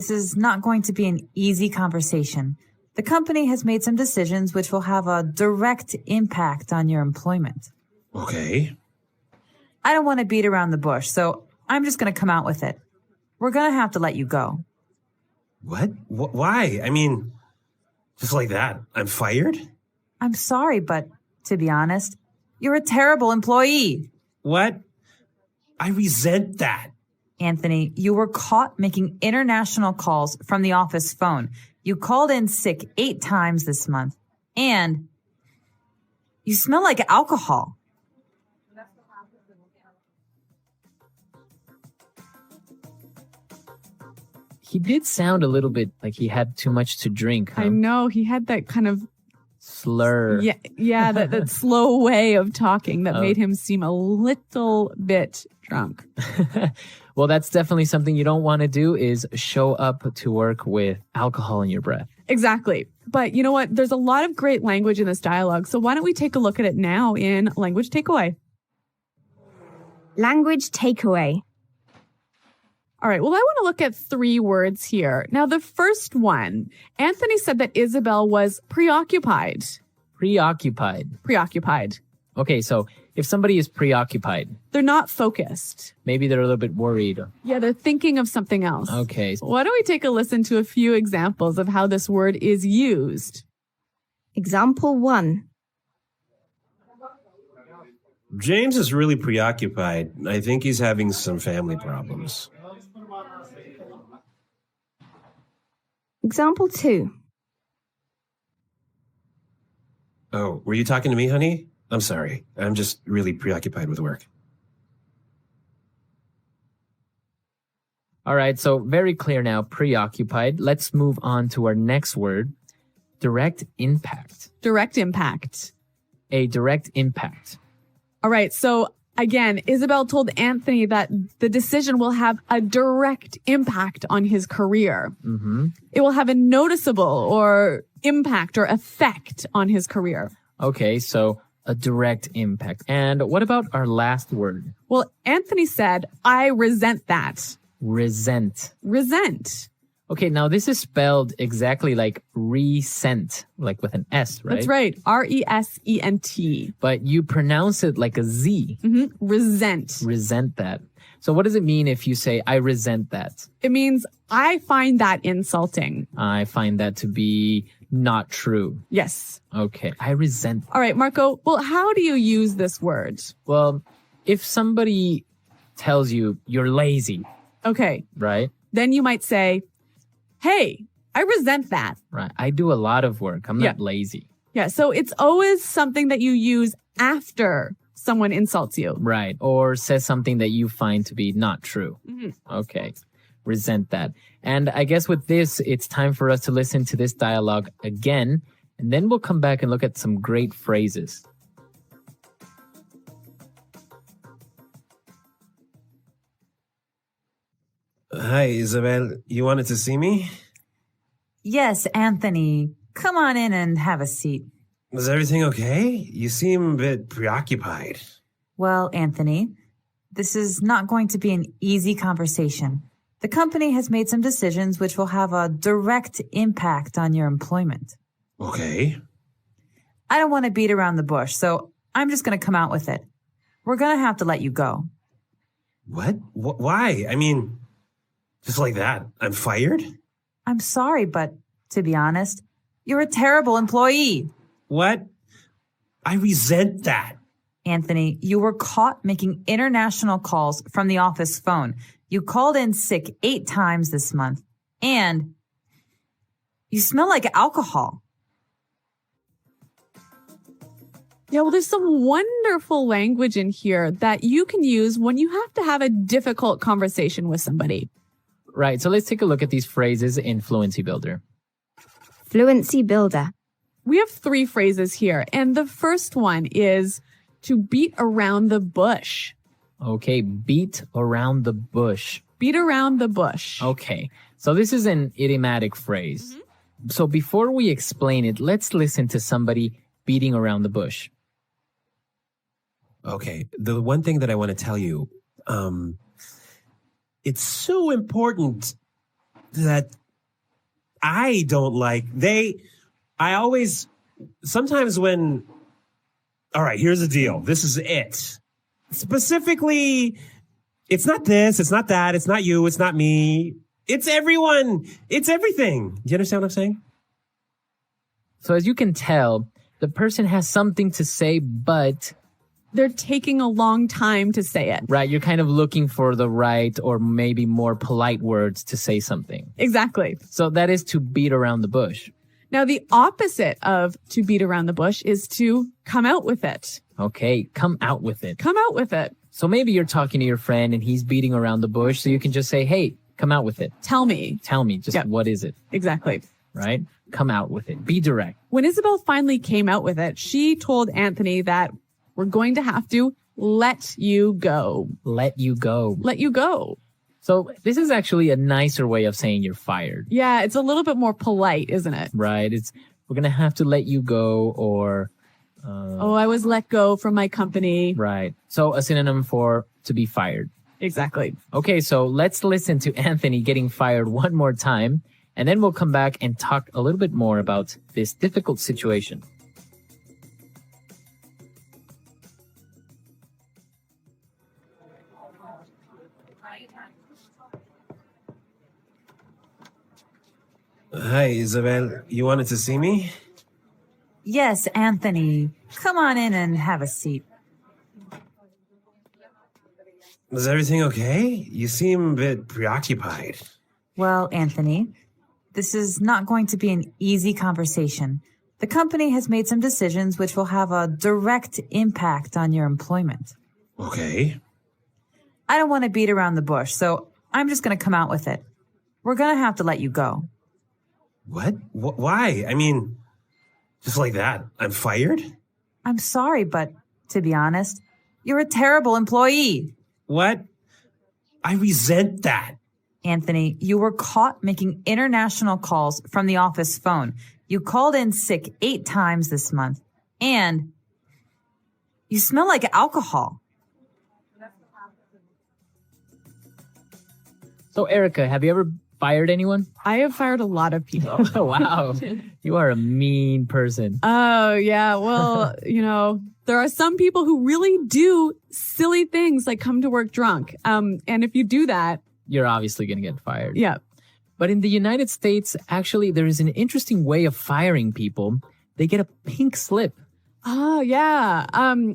This is not going to be an easy conversation. The company has made some decisions which will have a direct impact on your employment. Okay. I don't want to beat around the bush, so I'm just going to come out with it. We're going to have to let you go. What? Why? I mean, just like that, I'm fired? I'm sorry, but to be honest, you're a terrible employee. What? I resent that. Anthony, you were caught making international calls from the office phone. You called in sick 8 times this month. And you smell like alcohol. He did sound a little bit like he had too much to drink. Huh? I know. He had that kind of slur. Yeah, that slow way of talking that made him seem a little bit drunk. Well, that's definitely something you don't want to do, is show up to work with alcohol in your breath. Exactly. But you know what? There's a lot of great language in this dialogue. So why don't we take a look at it now in Language Takeaway? Language Takeaway. All right. Well, I want to look at 3 words here. Now, the first one, Anthony said that Isabel was preoccupied. Preoccupied. Preoccupied. Okay, so if somebody is preoccupied, they're not focused. Maybe they're a little bit worried. Yeah, they're thinking of something else. Okay. Why don't we take a listen to a few examples of how this word is used? Example 1. James is really preoccupied. I think he's having some family problems. Example 2. Oh, were you talking to me, honey? I'm sorry. I'm just really preoccupied with work. All right, so very clear now, preoccupied. Let's move on to our next word, direct impact. Direct impact. A direct impact. All right, so again, Isabel told Anthony that the decision will have a direct impact on his career. Mm-hmm. It will have a noticeable or impact or effect on his career. Okay, so a direct impact. And what about our last word? Well, Anthony said, I resent that. Resent. Resent. Okay, now this is spelled exactly like resent, like with an S, right? That's right. R-E-S-E-N-T. But you pronounce it like a Z. Mm-hmm. Resent. Resent that. So what does it mean if you say, I resent that? It means I find that insulting. I find that to be not true. Yes. Okay, I resent. All right, Marco, well, how do you use this word? Well, if somebody tells you you're lazy, okay, right? Then you might say, hey, I resent that. Right. I do a lot of work. I'm not lazy. Yeah. So it's always something that you use after someone insults you. Right. Or says something that you find to be not true. Mm-hmm. Okay. Resent that. And I guess with this, it's time for us to listen to this dialogue again. And then we'll come back and look at some great phrases. Hi, Isabel. You wanted to see me? Yes, Anthony. Come on in and have a seat. Is everything okay? You seem a bit preoccupied. Well, Anthony, this is not going to be an easy conversation. The company has made some decisions which will have a direct impact on your employment. Okay. I don't want to beat around the bush, so I'm just going to come out with it. We're going to have to let you go. What? Why? I mean, just like that, I'm fired? I'm sorry, but to be honest, you're a terrible employee. What? I resent that. Anthony, you were caught making international calls from the office phone. You called in sick 8 times this month. And you smell like alcohol. Yeah, well, there's some wonderful language in here that you can use when you have to have a difficult conversation with somebody. Right. So let's take a look at these phrases in Fluency Builder. Fluency Builder. We have 3 phrases here. And the first one is to beat around the bush. Okay. Beat around the bush. Beat around the bush. Okay. So this is an idiomatic phrase. Mm-hmm. So before we explain it, let's listen to somebody beating around the bush. Okay. The one thing that I want to tell you, it's so important that I don't like. Sometimes when, all right, here's the deal. This is it. Specifically, it's not this, it's not that, it's not you, it's not me. It's everyone. It's everything. Do you understand what I'm saying? So as you can tell, the person has something to say, but They're taking a long time to say it. right, you're kind of looking for the right or maybe more polite words to say something. Exactly. So that is to beat around the bush. Now, the opposite of to beat around the bush is to come out with it. Okay, come out with it. Come out with it. So maybe you're talking to your friend and he's beating around the bush, so you can just say, hey, come out with it. Tell me. Tell me, just Yep. what is it, Exactly. right? Come out with it. Be direct. When Isabel finally came out with it, she told Anthony that we're going to have to let you go. Let you go. Let you go. So this is actually a nicer way of saying you're fired, Yeah, it's a little bit more polite, isn't it? right? We're going to have to let you go, or Oh, I was let go from my company. right. So a synonym for to be fired. Exactly. Okay, so let's listen to Anthony getting fired one more time, and then we'll come back and talk a little bit more about this difficult situation. Hi, Isabel. You wanted to see me? Yes, Anthony. Come on in and have a seat. Is everything okay? You seem a bit preoccupied. Well, Anthony, this is not going to be an easy conversation. The company has made some decisions which will have a direct impact on your employment. Okay. I don't want to beat around the bush, so I'm just going to come out with it. We're going to have to let you go. What? Why? I mean, just like that. I'm fired? I'm sorry, but to be honest, you're a terrible employee. What? I resent that. Anthony, you were caught making international calls from the office phone. You called in sick 8 times this month, and you smell like alcohol. So Erica, have you ever fired anyone? I have fired a lot of people. Oh, wow. You are a mean person. Oh, yeah. Well, there are some people who really do silly things like come to work drunk. And if you do that, You're obviously going to get fired. yeah. But in the United States, actually, there is an interesting way of firing people. They get a pink slip. Oh, yeah.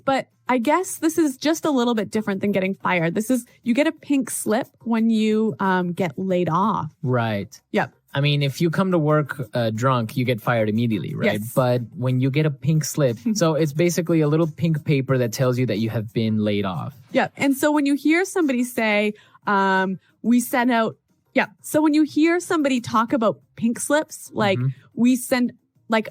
But I guess this is just a little bit different than getting fired. You get a pink slip when you get laid off. Right. Yep. I mean, if you come to work drunk, you get fired immediately, right? Yes. But when you get a pink slip, so it's basically a little pink paper that tells you that you have been laid off. Yep. And so when you hear somebody say, we sent out, yeah. So when you hear somebody talk about pink slips, like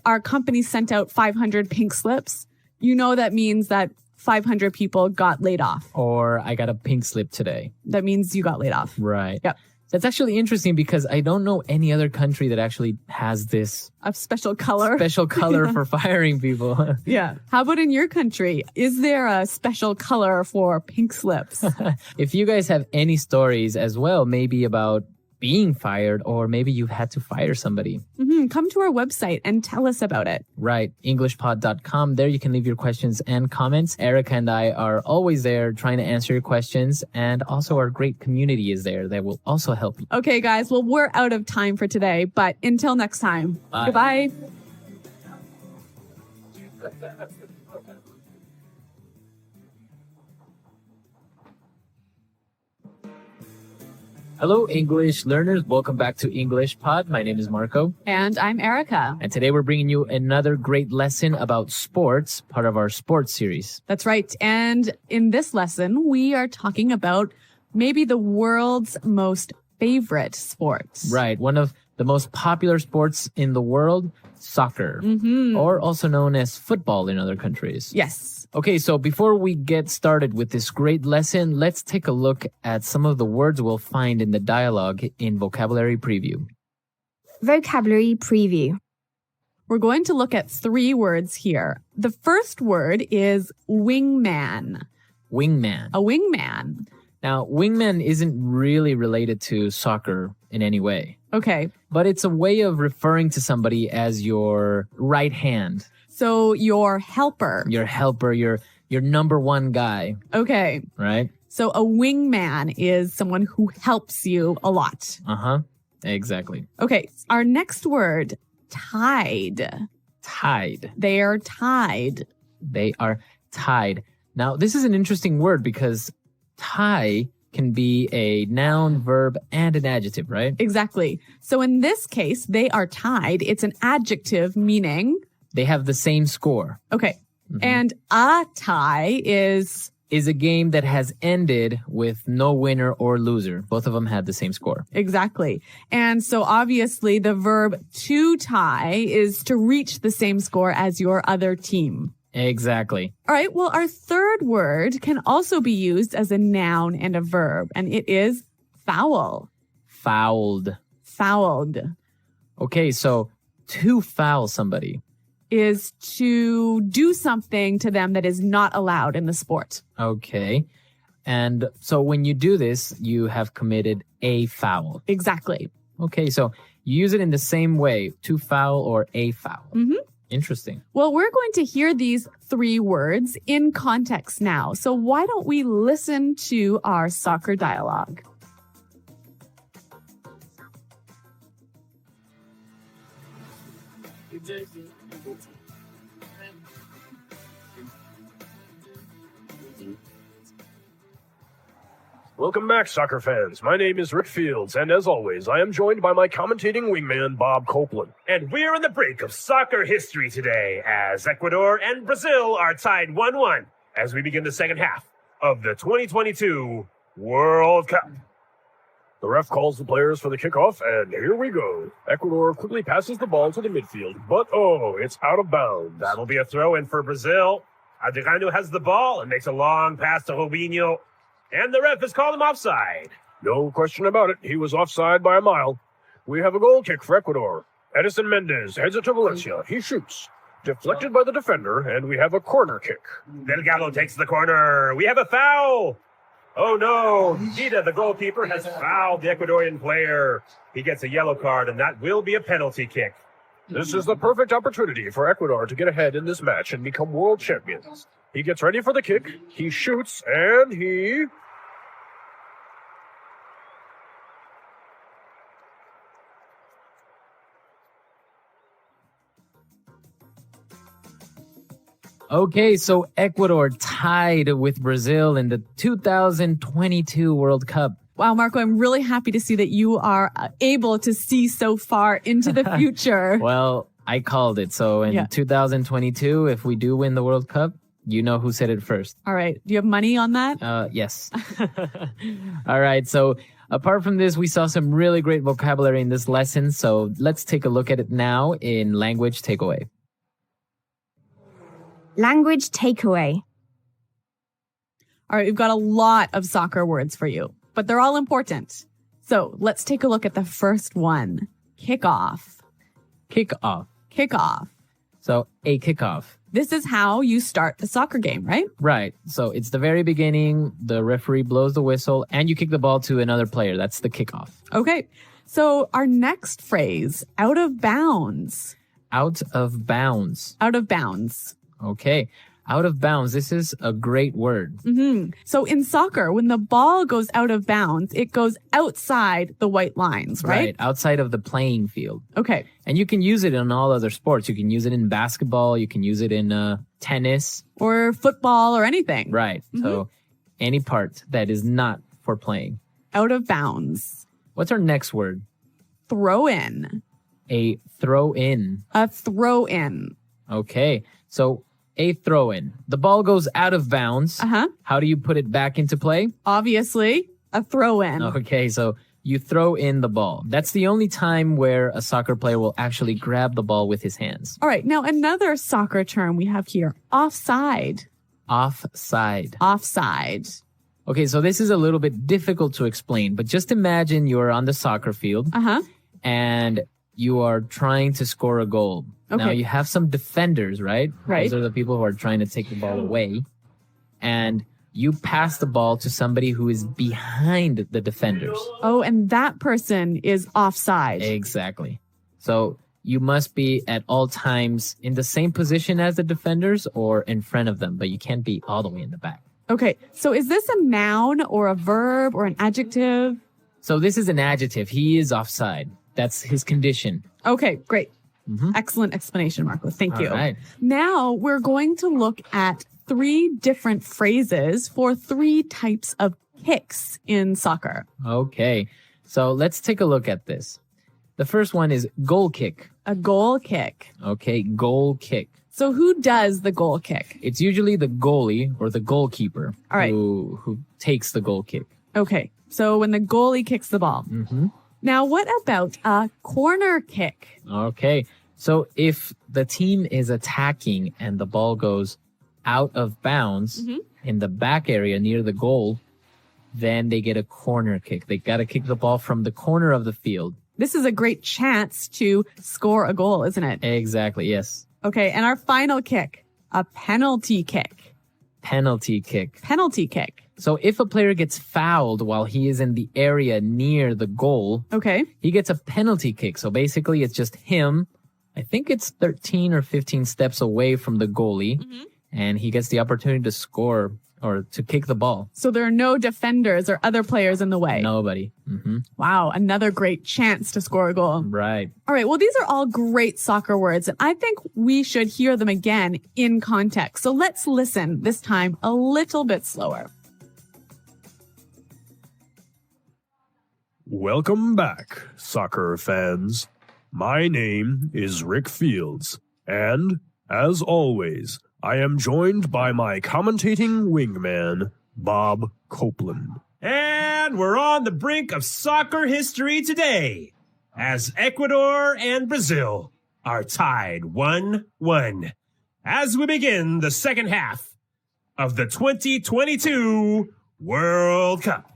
our company sent out 500 pink slips, that means that 500 people got laid off. Or I got a pink slip today. That means you got laid off. Right. Yep. That's actually interesting because I don't know any other country that actually has this A special color. special color for firing people. Yeah. How about in your country? Is there a special color for pink slips? If you guys have any stories as well, maybe about being fired or maybe you've had to fire somebody. Come to our website and tell us about it. Right. Englishpod.com. There you can leave your questions and comments. Erica and I are always there trying to answer your questions. And also our great community is there that will also help you. Okay, guys. Well, we're out of time for today, but until next time. Bye. Goodbye. Hello, English learners. Welcome back to English Pod. My name is Marco. And I'm Erica. And today we're bringing you another great lesson about sports, part of our sports series. That's right. And in this lesson, we are talking about maybe the world's most favorite sports. Right. One of the most popular sports in the world, soccer, or also known as football in other countries. Yes. Okay, so before we get started with this great lesson, let's take a look at some of the words we'll find in the dialogue in Vocabulary Preview. Vocabulary preview. We're going to look at 3 words here. The first word is wingman. Wingman. A wingman. Now, wingman isn't really related to soccer in any way. Okay. but it's a way of referring to somebody as your right hand, So your helper. your helper, your number one guy, Okay. right? So a wingman is someone who helps you a lot. Uh-huh. Exactly. Okay. Our next word, tied. Tied. They are tied. They are tied. Now, this is an interesting word because tie can be a noun, verb, and an adjective, right? Exactly. So in this case, they are tied. It's an adjective meaning. They have the same score. Okay. Mhm. And a tie is Is a game that has ended with no winner or loser. Both of them had the same score. exactly. And so obviously the verb to tie is to reach the same score as your other team. Exactly. All right. Well, our third word can also be used as a noun and a verb, and it is foul. Fouled. Fouled Okay, so to foul somebody. is to do something to them that is not allowed in the sport. Okay. And so when you do this, you have committed a foul. Exactly. Okay, so you use it in the same way, to foul or a foul. Mhm. Interesting. Well, we're going to hear these three words in context now. So why don't we listen to our soccer dialogue? Welcome back, soccer fans. My name is Rick Fields, and as always, I am joined by my commentating wingman, Bob Copeland. And we're on the brink of soccer history today as Ecuador and Brazil are tied 1-1 as we begin the second half of the 2022 World Cup. The ref calls the players for the kickoff, and here we go. Ecuador quickly passes the ball to the midfield, but it's out of bounds. That'll be a throw in for Brazil. Adriano has the ball and makes a long pass to Robinho. And the ref has called him offside. No question about it, he was offside by a mile. We have a goal kick for Ecuador. Edison Mendez heads it to Valencia. He shoots. Deflected by the defender, and we have a corner kick. Delgado takes the corner. We have a foul. Oh no, Gita, the goalkeeper, has fouled the Ecuadorian player. He gets a yellow card, and that will be a penalty kick. This is the perfect opportunity for Ecuador to get ahead in this match and become world champions. He gets ready for the kick, he shoots, and he... Okay, so Ecuador tied with Brazil in the 2022 World Cup. Wow, Marco, I'm really happy to see that you are able to see so far into the future. Well, I called it. So in 2022, if we do win the World Cup, you know who said it first. All right. Do you have money on that? Yes. All right. So apart from this, we saw some really great vocabulary in this lesson. So let's take a look at it now in Language Takeaway. Language takeaway. All right. We've got a lot of soccer words for you, but they're all important. So let's take a look at the first one. Kickoff. Kickoff. Kickoff. So a kickoff. This is how you start the soccer game, right? Right. So it's the very beginning. The referee blows the whistle and you kick the ball to another player. That's the kickoff. Okay. So our next phrase, out of bounds. Out of bounds. Out of bounds. Okay. Out of bounds. This is a great word. So in soccer, when the ball goes out of bounds, it goes outside the white lines, right? Outside of the playing field. Okay. And you can use it in all other sports. You can use it in basketball. You can use it in tennis. Or football or anything. Right. So any part that is not for playing. Out of bounds. What's our next word? Throw in. A throw in. A throw in. Okay. So a throw in. The ball goes out of bounds. Uh-huh. How do you put it back into play? Obviously, a throw in. Okay. So you throw in the ball. That's the only time where a soccer player will actually grab the ball with his hands. All right. Now, another soccer term we have here, offside. Offside. Offside. Okay. So this is a little bit difficult to explain, but just imagine you're on the soccer field Uh-huh. and you are trying to score a goal. Now Okay. you have some defenders, right? Right. Those are the people who are trying to take the ball away. And you pass the ball to somebody who is behind the defenders. Oh, and that person is offside. Exactly. So you must be at all times in the same position as the defenders or in front of them, but you can't be all the way in the back. Okay, so is this a noun or a verb or an adjective? So this is an adjective. He is offside. That's his condition. Okay, great. Excellent explanation, Marco. Thank you. All right. Now we're going to look at 3 different phrases for 3 types of kicks in soccer. Okay. So let's take a look at this. The first one is goal kick. A goal kick. Okay, goal kick. So who does the goal kick? It's usually the goalie or the goalkeeper All right. who takes the goal kick. Okay, so when the goalie kicks the ball. Now, what about a corner kick? Okay. So if the team is attacking and the ball goes out of bounds in the back area near the goal, then they get a corner kick. They got to kick the ball from the corner of the field. This is a great chance to score a goal, isn't it? Exactly. Yes. Okay, and our final kick, a penalty kick. Penalty kick. Penalty kick. So if a player gets fouled while he is in the area near the goal, Okay. he gets a penalty kick. So basically it's just him. I think it's 13 or 15 steps away from the goalie, and he gets the opportunity to score or to kick the ball. So there are no defenders or other players in the way. Nobody. Wow, another great chance to score a goal. Right. All right, well, these are all great soccer words, and I think we should hear them again in context. So let's listen, this time a little bit slower. Welcome back, soccer fans. My name is Rick Fields, and, as always, I am joined by my commentating wingman, Bob Copeland. And we're on the brink of soccer history today, as Ecuador and Brazil are tied 1-1 as we begin the second half of the 2022 World Cup.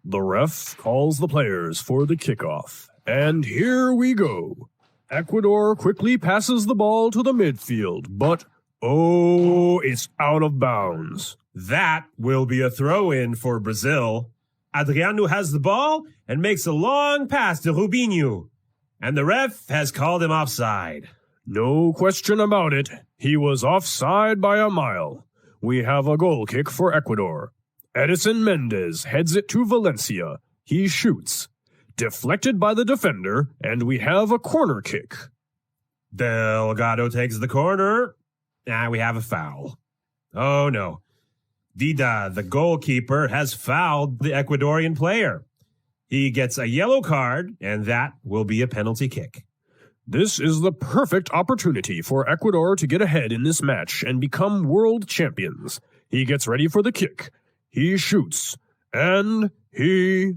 The ref calls the players for the kickoff, and here we go. Ecuador quickly passes the ball to the midfield, but oh, it's out of bounds. That will be a throw-in for Brazil. Adriano has the ball and makes a long pass to Rubinho, and the ref has called him offside. No question about it. He was offside by a mile. We have a goal kick for Ecuador. Edison Mendez heads it to Valencia. He shoots. Deflected by the defender, and we have a corner kick. Delgado takes the corner. We have a foul. Oh no. Dida, the goalkeeper, has fouled the Ecuadorian player. He gets a yellow card, and that will be a penalty kick. This is the perfect opportunity for Ecuador to get ahead in this match and become world champions. He gets ready for the kick. He shoots. And he...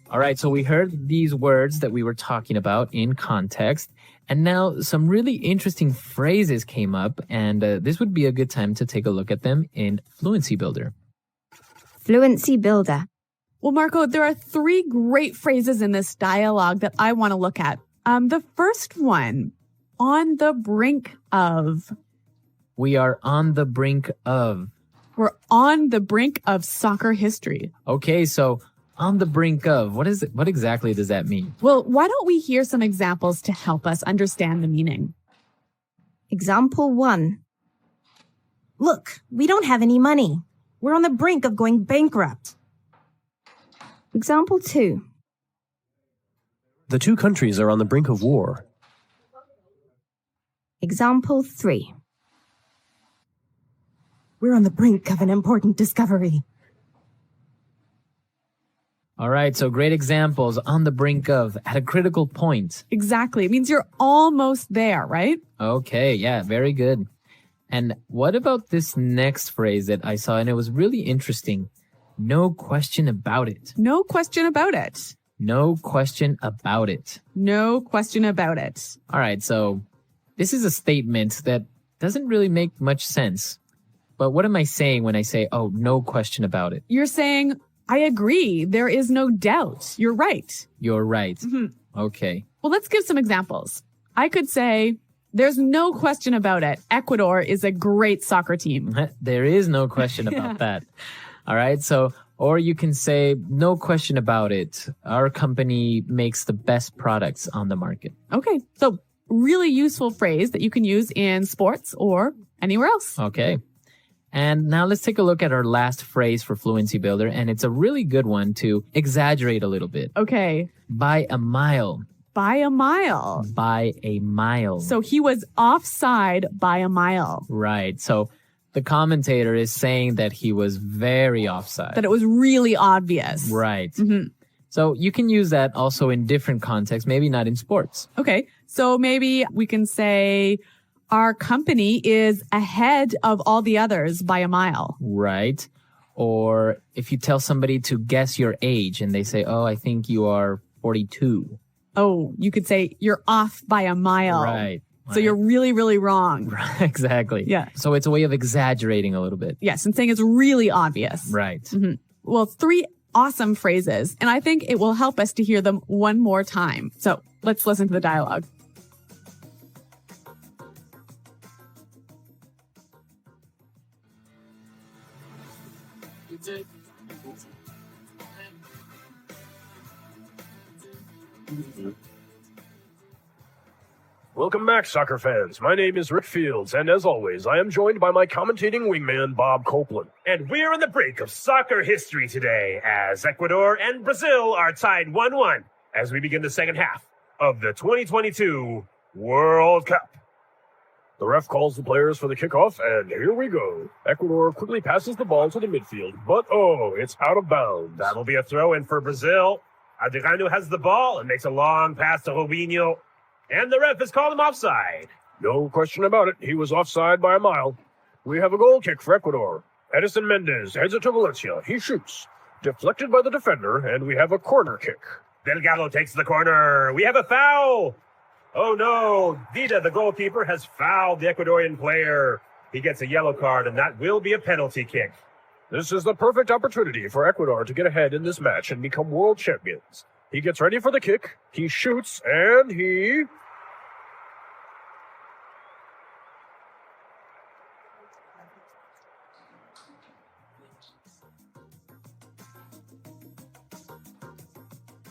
All right, so we heard these words that we were talking about in context, and now some really interesting phrases came up, and this would be a good time to take a look at them in Fluency Builder. Fluency Builder. Well, Marco, there are 3 great phrases in this dialogue that I want to look at. The first one, on the brink of. We are on the brink of. We're on the brink of soccer history. Okay, so on the brink of, what is it? What exactly does that mean? Well, why don't we hear some examples to help us understand the meaning? Example 1. Look, we don't have any money. We're on the brink of going bankrupt. Example 2. The 2 countries are on the brink of war. Example 3. We're on the brink of an important discovery. All right, so great examples, on the brink of, at a critical point. Exactly. It means you're almost there, right? Okay, yeah, very good. And what about this next phrase that I saw, and it was really interesting? No question about it. No question about it. No question about it. No question about it. All right, so this is a statement that doesn't really make much sense. But what am I saying when I say, oh, no question about it? You're saying, I agree. There is no doubt. You're right. You're right. Mhm. Okay. Well, let's give some examples. I could say, There's no question about it. Ecuador is a great soccer team. There is no question about that. All right. So, or you can say, no question about it. Our company makes the best products on the market. Okay. So really useful phrase that you can use in sports or anywhere else. Okay. And now let's take a look at our last phrase for Fluency Builder. And it's a really good one to exaggerate a little bit. Okay. By a mile. By a mile. By a mile. So he was offside by a mile. Right. So the commentator is saying that he was very offside. That it was really obvious. Right. Mhm. So you can use that also in different contexts, maybe not in sports. Okay. So maybe we can say our company is ahead of all the others by a mile. Right. Or if you tell somebody to guess your age and they say, oh, I think you are 42. Oh, you could say you're off by a mile. Right. So you're really, really wrong. Right. Exactly. Yeah. So it's a way of exaggerating a little bit. Yes. And saying it's really obvious. Right. Mhm. Well, 3 awesome phrases. And I think it will help us to hear them one more time. So let's listen to the dialogue. Welcome back, soccer fans. My name is Rick Fields, and as always, I am joined by my commentating wingman, Bob Copeland. And we're on the brink of soccer history today as Ecuador and Brazil are tied 1-1 as we begin the second half of the 2022 World Cup. The ref calls the players for the kickoff, and here we go. Ecuador quickly passes the ball to the midfield, but it's out of bounds. That'll be a throw-in for Brazil. Adriano has the ball and makes a long pass to Robinho. And the ref has called him offside. No question about it. He was offside by a mile. We have a goal kick for Ecuador. Edison Mendez heads it to Valencia. He shoots. Deflected by the defender, and we have a corner kick. Delgado takes the corner. We have a foul. Oh no, Vida, the goalkeeper, has fouled the Ecuadorian player. He gets a yellow card, and that will be a penalty kick. This is the perfect opportunity for Ecuador to get ahead in this match and become world champions. He gets ready for the kick. He shoots, and he...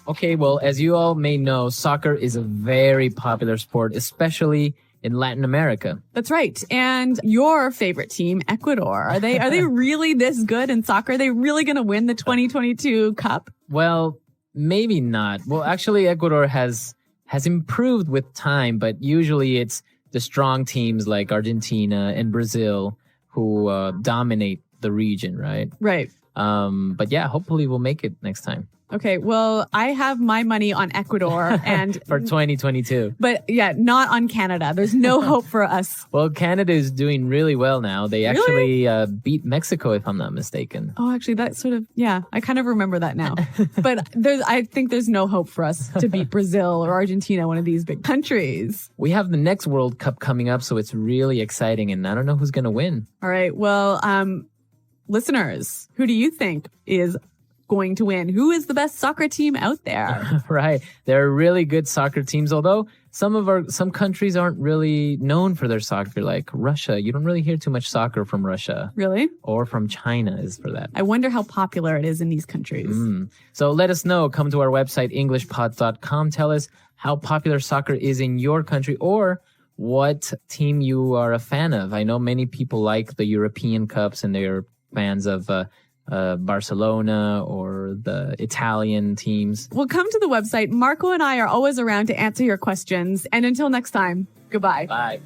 Okay, well, as you all may know, soccer is a very popular sport, especially in Latin America. That's right. And your favorite team, Ecuador, are they really this good in soccer? Are they really going to win the 2022 Cup? Well, maybe not. Well, actually, Ecuador has improved with time, but usually it's the strong teams like Argentina and Brazil who dominate the region, right? Right. But yeah, hopefully we'll make it next time. Okay, well, I have my money on Ecuador and For 2022. but yeah, not on Canada. There's no hope for us. Well, Canada is doing really well now. They actually beat Mexico, if I'm not mistaken. Oh, actually, that sort of, yeah, I kind of remember that now. But I think there's no hope for us to beat Brazil or Argentina, one of these big countries. We have the next World Cup coming up, so it's really exciting, and I don't know who's going to win. All right, well, listeners, who do you think is going to win? Who is the best soccer team out there? Right. There are really good soccer teams, although some countries aren't really known for their soccer, like Russia. You don't really hear too much soccer from Russia. Really? Or from China, is for that. I wonder how popular it is in these countries. So let us know. Come to our website, englishpods.com. Tell us how popular soccer is in your country or what team you are a fan of. I know many people like the European Cups and they're fans of Barcelona or the Italian teams. Well, come to the website. Marco and I are always around to answer your questions. And until next time, goodbye. Bye.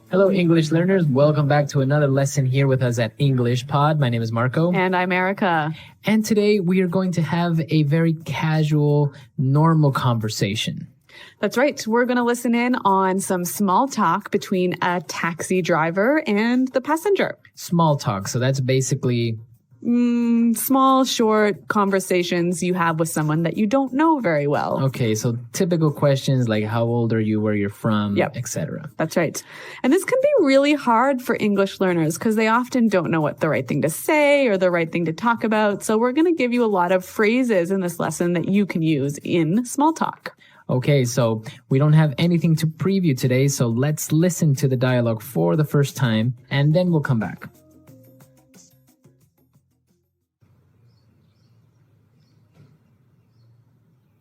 Hello, English learners. Welcome back to another lesson here with us at English Pod. My name is Marco. And I'm Erica. And today we are going to have a very casual, normal conversation. That's right. We're going to listen in on some small talk between a taxi driver and the passenger. Small talk. So that's basically Small, short conversations you have with someone that you don't know very well. Okay, so typical questions like how old are you, where you're from, Yep. etc. That's right. And this can be really hard for English learners because they often don't know what the right thing to say or the right thing to talk about. So we're going to give you a lot of phrases in this lesson that you can use in small talk. Okay, so we don't have anything to preview today, so let's listen to the dialogue for the first time, and then we'll come back.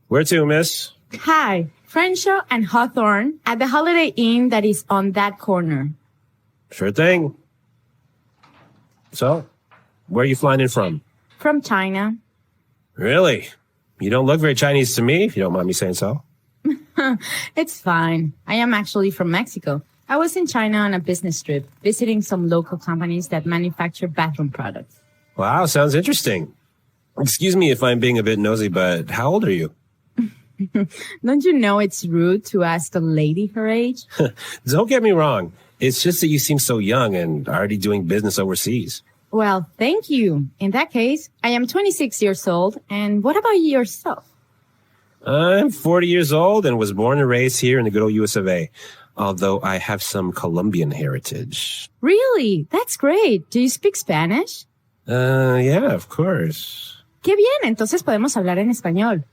Where to, miss? Hi, Crenshaw and Hawthorne at the Holiday Inn that is on that corner. Sure thing. So, where are you flying in from? From China. Really? You don't look very Chinese to me, if you don't mind me saying so. It's fine. I am actually from Mexico. I was in China on a business trip, visiting some local companies that manufacture bathroom products. Wow, sounds interesting. Excuse me if I'm being a bit nosy, but how old are you? Don't you know it's rude to ask a lady her age? Don't get me wrong. It's just that you seem so young and already doing business overseas. Well, thank you. In that case, I am 26 years old. And what about yourself? I'm 40 years old and was born and raised here in the good old US of A. Although I have some Colombian heritage. Really? That's great. Do you speak Spanish? Yeah, of course. Qué bien, entonces podemos hablar en español.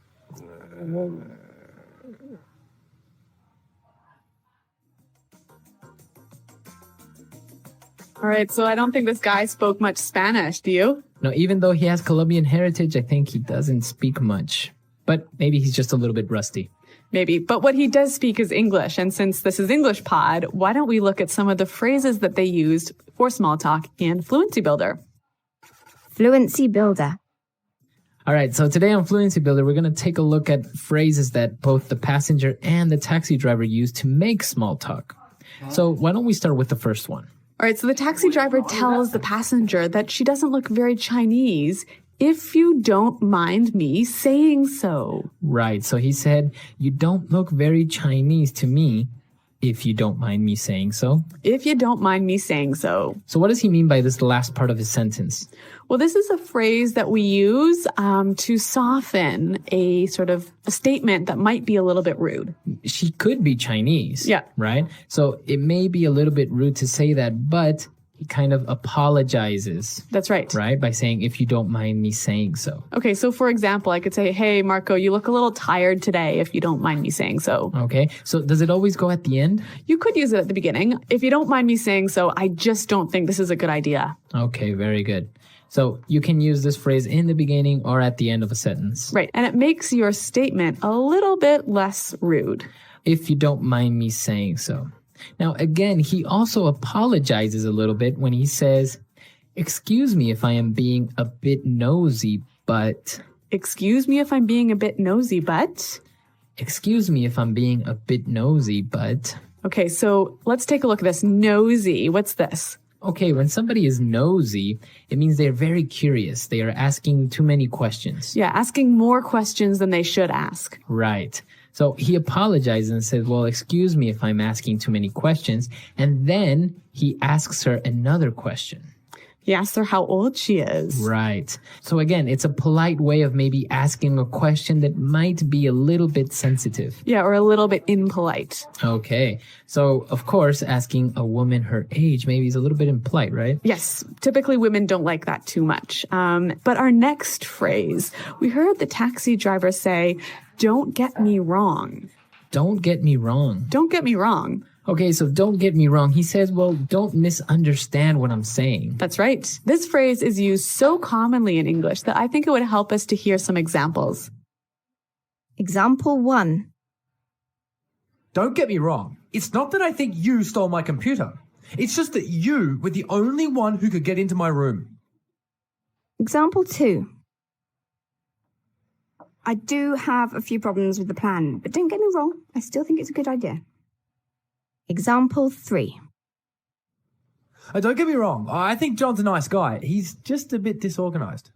All right, so I don't think this guy spoke much Spanish, do you? No, even though he has Colombian heritage, I think he doesn't speak much. But maybe he's just a little bit rusty. Maybe, but what he does speak is English. And since this is English Pod, why don't we look at some of the phrases that they used for small talk in Fluency Builder? Fluency Builder. All right, so today on Fluency Builder, we're going to take a look at phrases that both the passenger and the taxi driver use to make small talk. So why don't we start with the first one? All right, so the taxi driver tells the passenger that she doesn't look very Chinese, if you don't mind me saying so. Right, so he said, you don't look very Chinese to me, if you don't mind me saying so. If you don't mind me saying so. So what does he mean by this last part of his sentence? Well, this is a phrase that we use to soften a sort of a statement that might be a little bit rude. She could be Chinese. Yeah. Right? So it may be a little bit rude to say that, but he kind of apologizes. That's right. Right? By saying, if you don't mind me saying so. Okay, so for example, I could say, hey, Marco, you look a little tired today, if you don't mind me saying so. Okay. So does it always go at the end? You could use it at the beginning. If you don't mind me saying so, I just don't think this is a good idea. Okay, very good. So you can use this phrase in the beginning or at the end of a sentence. Right, and it makes your statement a little bit less rude. If you don't mind me saying so. Now, again, he also apologizes a little bit when he says, excuse me if I am being a bit nosy, but... Excuse me if I'm being a bit nosy, but... Excuse me if I'm being a bit nosy, but... Okay, so let's take a look at this. Nosy, what's this? Okay, when somebody is nosy, it means they're very curious. They are asking too many questions. Yeah, asking more questions than they should ask. Right. So he apologizes and says, well, excuse me if I'm asking too many questions. And then he asks her another question. He asks her how old she is. Right. So again, it's a polite way of maybe asking a question that might be a little bit sensitive. Yeah, or a little bit impolite. Okay. So, of course, asking a woman her age maybe is a little bit impolite, right? Yes, typically women don't like that too much. But our next phrase, we heard the taxi driver say, don't get me wrong. Don't get me wrong. Don't get me wrong. Okay, so don't get me wrong. He says, well, don't misunderstand what I'm saying. That's right. This phrase is used so commonly in English that I think it would help us to hear some examples. Example 1. Don't get me wrong. It's not that I think you stole my computer. It's just that you were the only one who could get into my room. Example 2. I do have a few problems with the plan, but don't get me wrong, I still think it's a good idea. Example 3. Don't get me wrong. I think John's a nice guy. He's just a bit disorganized.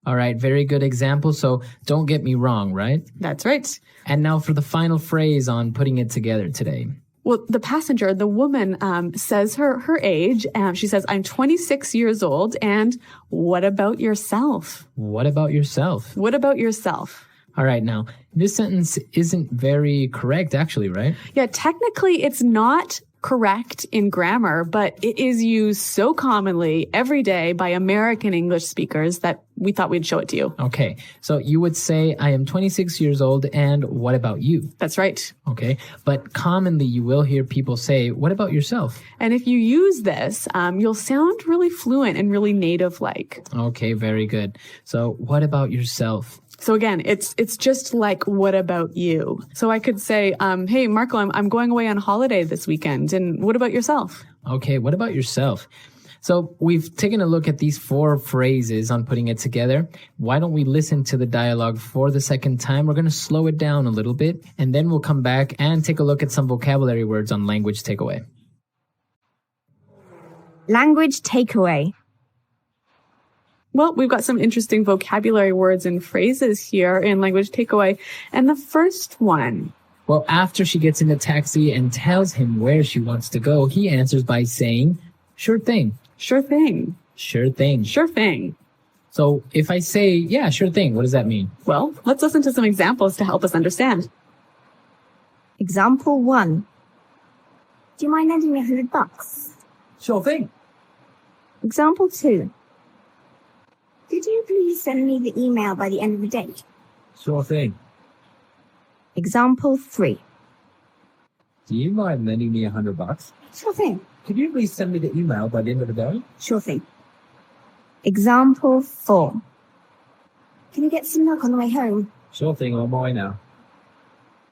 All right, very good example. So don't get me wrong, right? That's right. And now for the final phrase on putting it together today. Well, the passenger, the woman, says her age. She says, I'm 26 years old. And what about yourself? What about yourself? What about yourself? All right, now, this sentence isn't very correct, actually, right? Yeah, technically it's not correct in grammar, but it is used so commonly every day by American English speakers that we thought we'd show it to you. Okay, so you would say, I am 26 years old, and what about you? That's right. Okay, but commonly you will hear people say, what about yourself? And if you use this, you'll sound really fluent and really native-like. Okay, very good. So what about yourself? So again, it's just like, what about you? So I could say, hey, Marco, I'm going away on holiday this weekend. And what about yourself? Okay, what about yourself? So we've taken a look at these 4 phrases on putting it together. Why don't we listen to the dialogue for the second time? We're going to slow it down a little bit, and then we'll come back and take a look at some vocabulary words on language takeaway. Language takeaway. Well, we've got some interesting vocabulary words and phrases here in language takeaway. And the first one. Well, after she gets in the taxi and tells him where she wants to go, he answers by saying, sure thing. Sure thing. Sure thing. Sure thing. So if I say, yeah, sure thing, what does that mean? Well, let's listen to some examples to help us understand. Example 1. Do you mind lending me $100? Sure thing. Example 2. Could you please send me the email by the end of the day? Sure thing. Example 3. Do you mind lending me $100? Sure thing. Could you please send me the email by the end of the day? Sure thing. Example 4. Can you get some milk on the way home? Sure thing, I'm on my way now.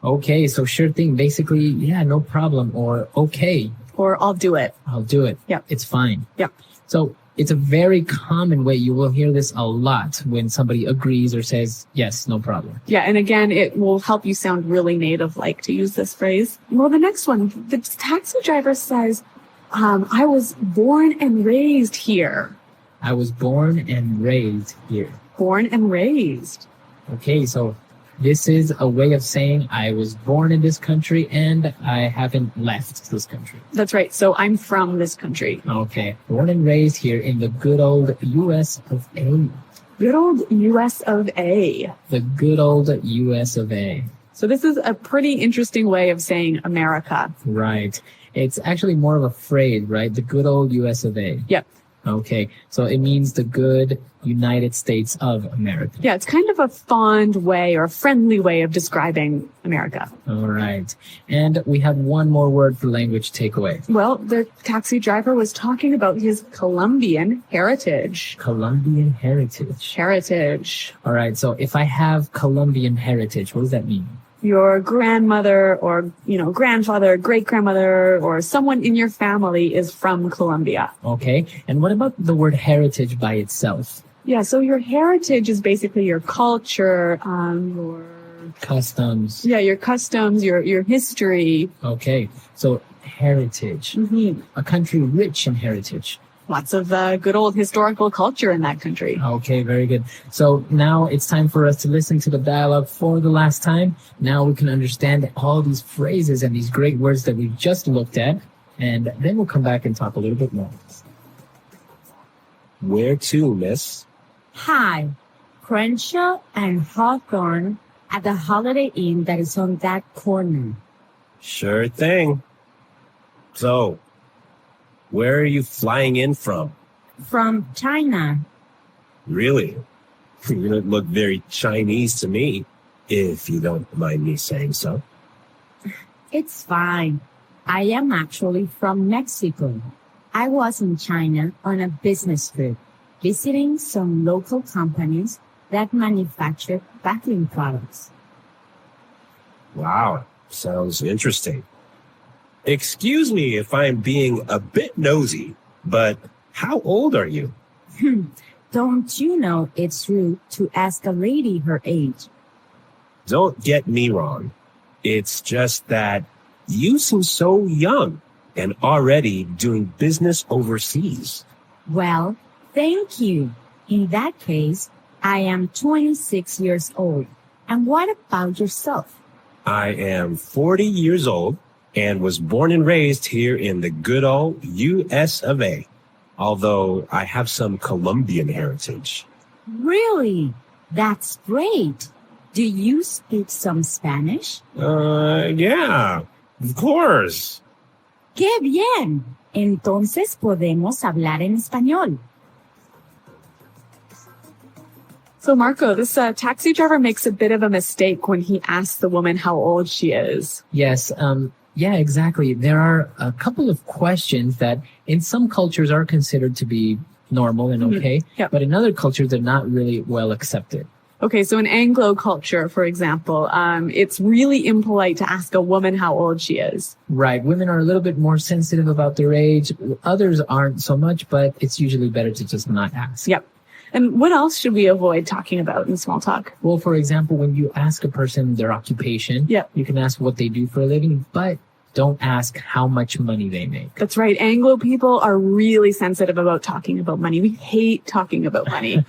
Okay, so sure thing, basically, yeah, no problem, or okay, Or I'll do it. I'll do it. Yep. It's fine. Yep. So it's a very common way. You will hear this a lot when somebody agrees or says, yes, no problem. Yeah, and again, it will help you sound really native-like to use this phrase. Well, the next one, the taxi driver says, I was born and raised here. I was born and raised here. Born and raised. Okay, so this is a way of saying I was born in this country and I haven't left this country. That's right. So I'm from this country. Okay, born and raised here in the good old U.S. of A. Good old U.S. of A. The good old U.S. of A. So this is a pretty interesting way of saying America. Right. It's actually more of a phrase, right? The good old U.S. of A. Yep. Okay, so it means the good United States of America. Yeah, it's kind of a fond way or a friendly way of describing America. All right. And we have one more word for language takeaway. Well, the taxi driver was talking about his Colombian heritage. Colombian heritage. Heritage. All right, so if I have Colombian heritage, what does that mean? Your grandmother or, grandfather, great-grandmother, or someone in your family is from Colombia. Okay, and what about the word heritage by itself? Yeah, so your heritage is basically your culture, your Customs. Yeah, your customs, your history. Okay, so heritage. Mm-hmm. A country rich in heritage. Lots of good old historical culture in that country. Okay, very good. So now it's time for us to listen to the dialogue for the last time. Now we can understand all these phrases and these great words that we just looked at. And then we'll come back and talk a little bit more. Where to, miss? Hi, Crenshaw and Hawthorne at the Holiday Inn that is on that corner. Sure thing. So, where are you flying in from? From China. Really? You don't look very Chinese to me, if you don't mind me saying so. It's fine. I am actually from Mexico. I was in China on a business trip, visiting some local companies that manufacture bathroom products. Wow, sounds interesting. Excuse me if I'm being a bit nosy, but how old are you? Don't you know it's rude to ask a lady her age? Don't get me wrong. It's just that you seem so young and already doing business overseas. Well, thank you. In that case, I am 26 years old. And what about yourself? I am 40 years old and was born and raised here in the good old US of A, although I have some Colombian heritage. Really? That's great. Do you speak some Spanish? Yeah, of course. ¡Qué bien! Entonces podemos hablar en español. So Marco, this taxi driver makes a bit of a mistake when he asks the woman how old she is. Yes, yeah, exactly. There are a couple of questions that in some cultures are considered to be normal and okay, Yep. but in other cultures they're not really well accepted. Okay, so in Anglo culture, for example, it's really impolite to ask a woman how old she is. Right. Women are a little bit more sensitive about their age. Others aren't so much, but it's usually better to just not ask. Yep. And what else should we avoid talking about in small talk? Well, for example, when you ask a person their occupation, Yep. you can ask what they do for a living, but don't ask how much money they make. That's right. Anglo people are really sensitive about talking about money. We hate talking about money.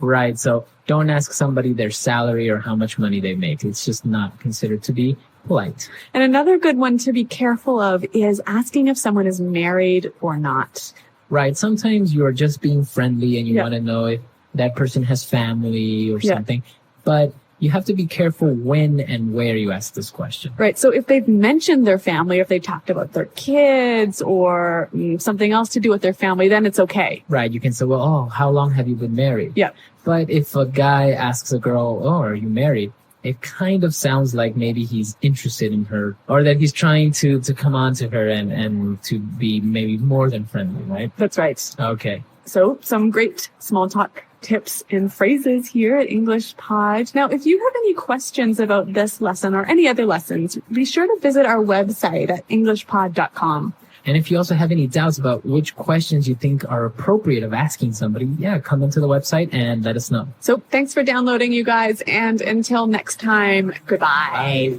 Right. So don't ask somebody their salary or how much money they make. It's just not considered to be polite. And another good one to be careful of is asking if someone is married or not. Right. Sometimes you are just being friendly and you Yeah. want to know if that person has family or Yeah. something. But you have to be careful when and where you ask this question. Right. So if they've mentioned their family, if they talked about their kids or something else to do with their family, then it's okay. Right. You can say, well, oh, how long have you been married? Yeah. But if a guy asks a girl, oh, are you married? It kind of sounds like maybe he's interested in her or that he's trying to come on to her and to be maybe more than friendly, right? That's right. Okay. So some great small talk tips and phrases here at English Pod. Now, if you have any questions about this lesson or any other lessons, be sure to visit our website at englishpod.com. And if you also have any doubts about which questions you think are appropriate of asking somebody, yeah, come into the website and let us know. So thanks for downloading, you guys. And until next time, goodbye.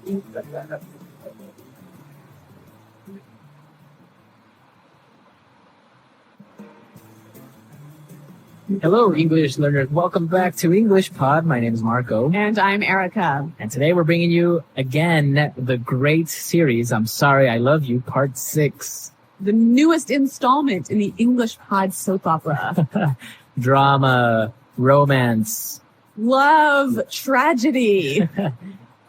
Bye. Hello, English learners. Welcome back to English Pod. My name is Marco. And I'm Erica. And today we're bringing you, again, the great series, I'm Sorry I Love You, Part 6. The newest installment in the English Pod soap opera. Drama, romance, Love, tragedy.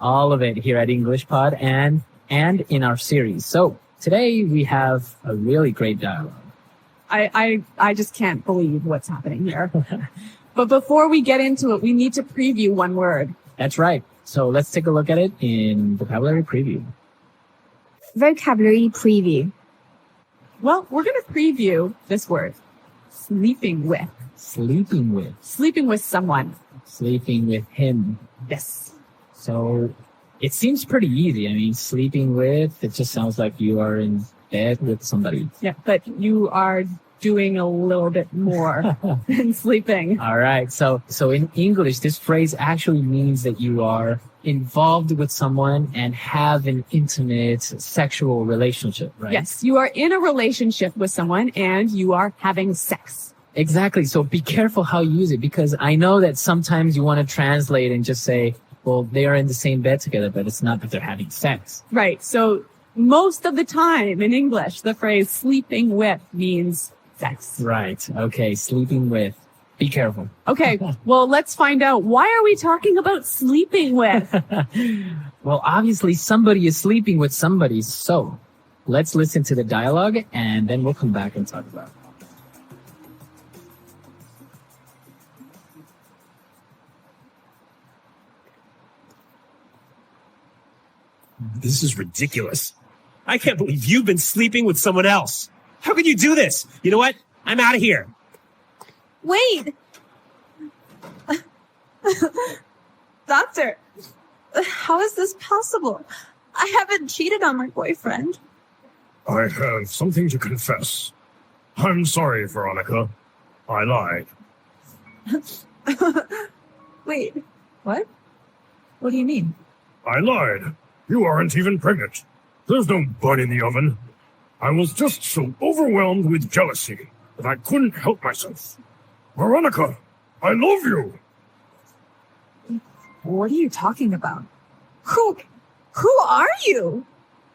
all of it here at English Pod and in our series. So today we have a really great dialogue. I just can't believe what's happening here. But before we get into it, we need to preview one word. That's right. So let's take a look at it in vocabulary preview. Vocabulary preview. Well, we're going to preview this word. Sleeping with. Sleeping with. Sleeping with someone. Sleeping with him. Yes. So it seems pretty easy. I mean, sleeping with, it just sounds like you are in bed with somebody. Yeah, but you are doing a little bit more than sleeping. All right. So in English, this phrase actually means that you are involved with someone and have an intimate sexual relationship, right? Yes, you are in a relationship with someone and you are having sex. Exactly. So be careful how you use it, because I know that sometimes you want to translate and just say, well, they are in the same bed together, but it's not that they're having sex. Right. So most of the time in English, the phrase sleeping with means sex. Right. Okay. Sleeping with. Be careful. Okay. Well, let's find out. Why are we talking about sleeping with? Well, obviously somebody is sleeping with somebody. So let's listen to the dialogue and then we'll come back and talk about it. This is ridiculous. I can't believe you've been sleeping with someone else. How could you do this? You know what? I'm out of here. Wait! Doctor, how is this possible? I haven't cheated on my boyfriend. I have something to confess. I'm sorry, Veronica. I lied. Wait, what? What do you mean? I lied. You aren't even pregnant. There's no bun in the oven. I was just so overwhelmed with jealousy that I couldn't help myself. Veronica, I love you. What are you talking about? Who Who are you?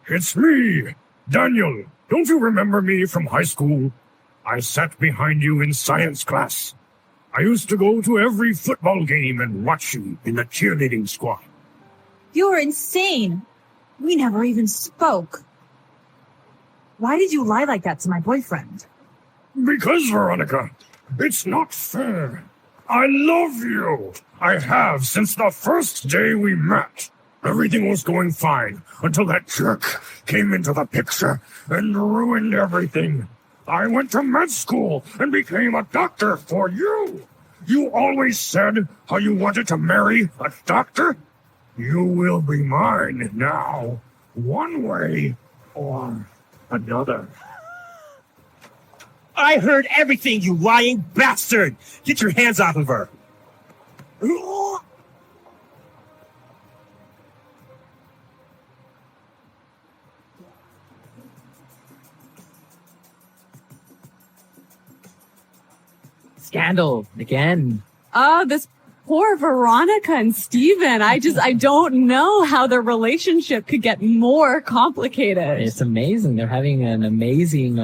It's me, Daniel. Don't you remember me from high school? I sat behind you in science class. I used to go to every football game and watch you in the cheerleading squad. You're insane. We never even spoke. Why did you lie like that to my boyfriend? Because, Veronica, it's not fair. I love you. I have since the first day we met. Everything was going fine until that jerk came into the picture and ruined everything. I went to med school and became a doctor for you. You always said how you wanted to marry a doctor. You will be mine now, one way or another. I heard everything, you lying bastard! Get your hands off of her! Scandal again. This poor Veronica and Steven. I don't know how their relationship could get more complicated. It's amazing. They're having an amazing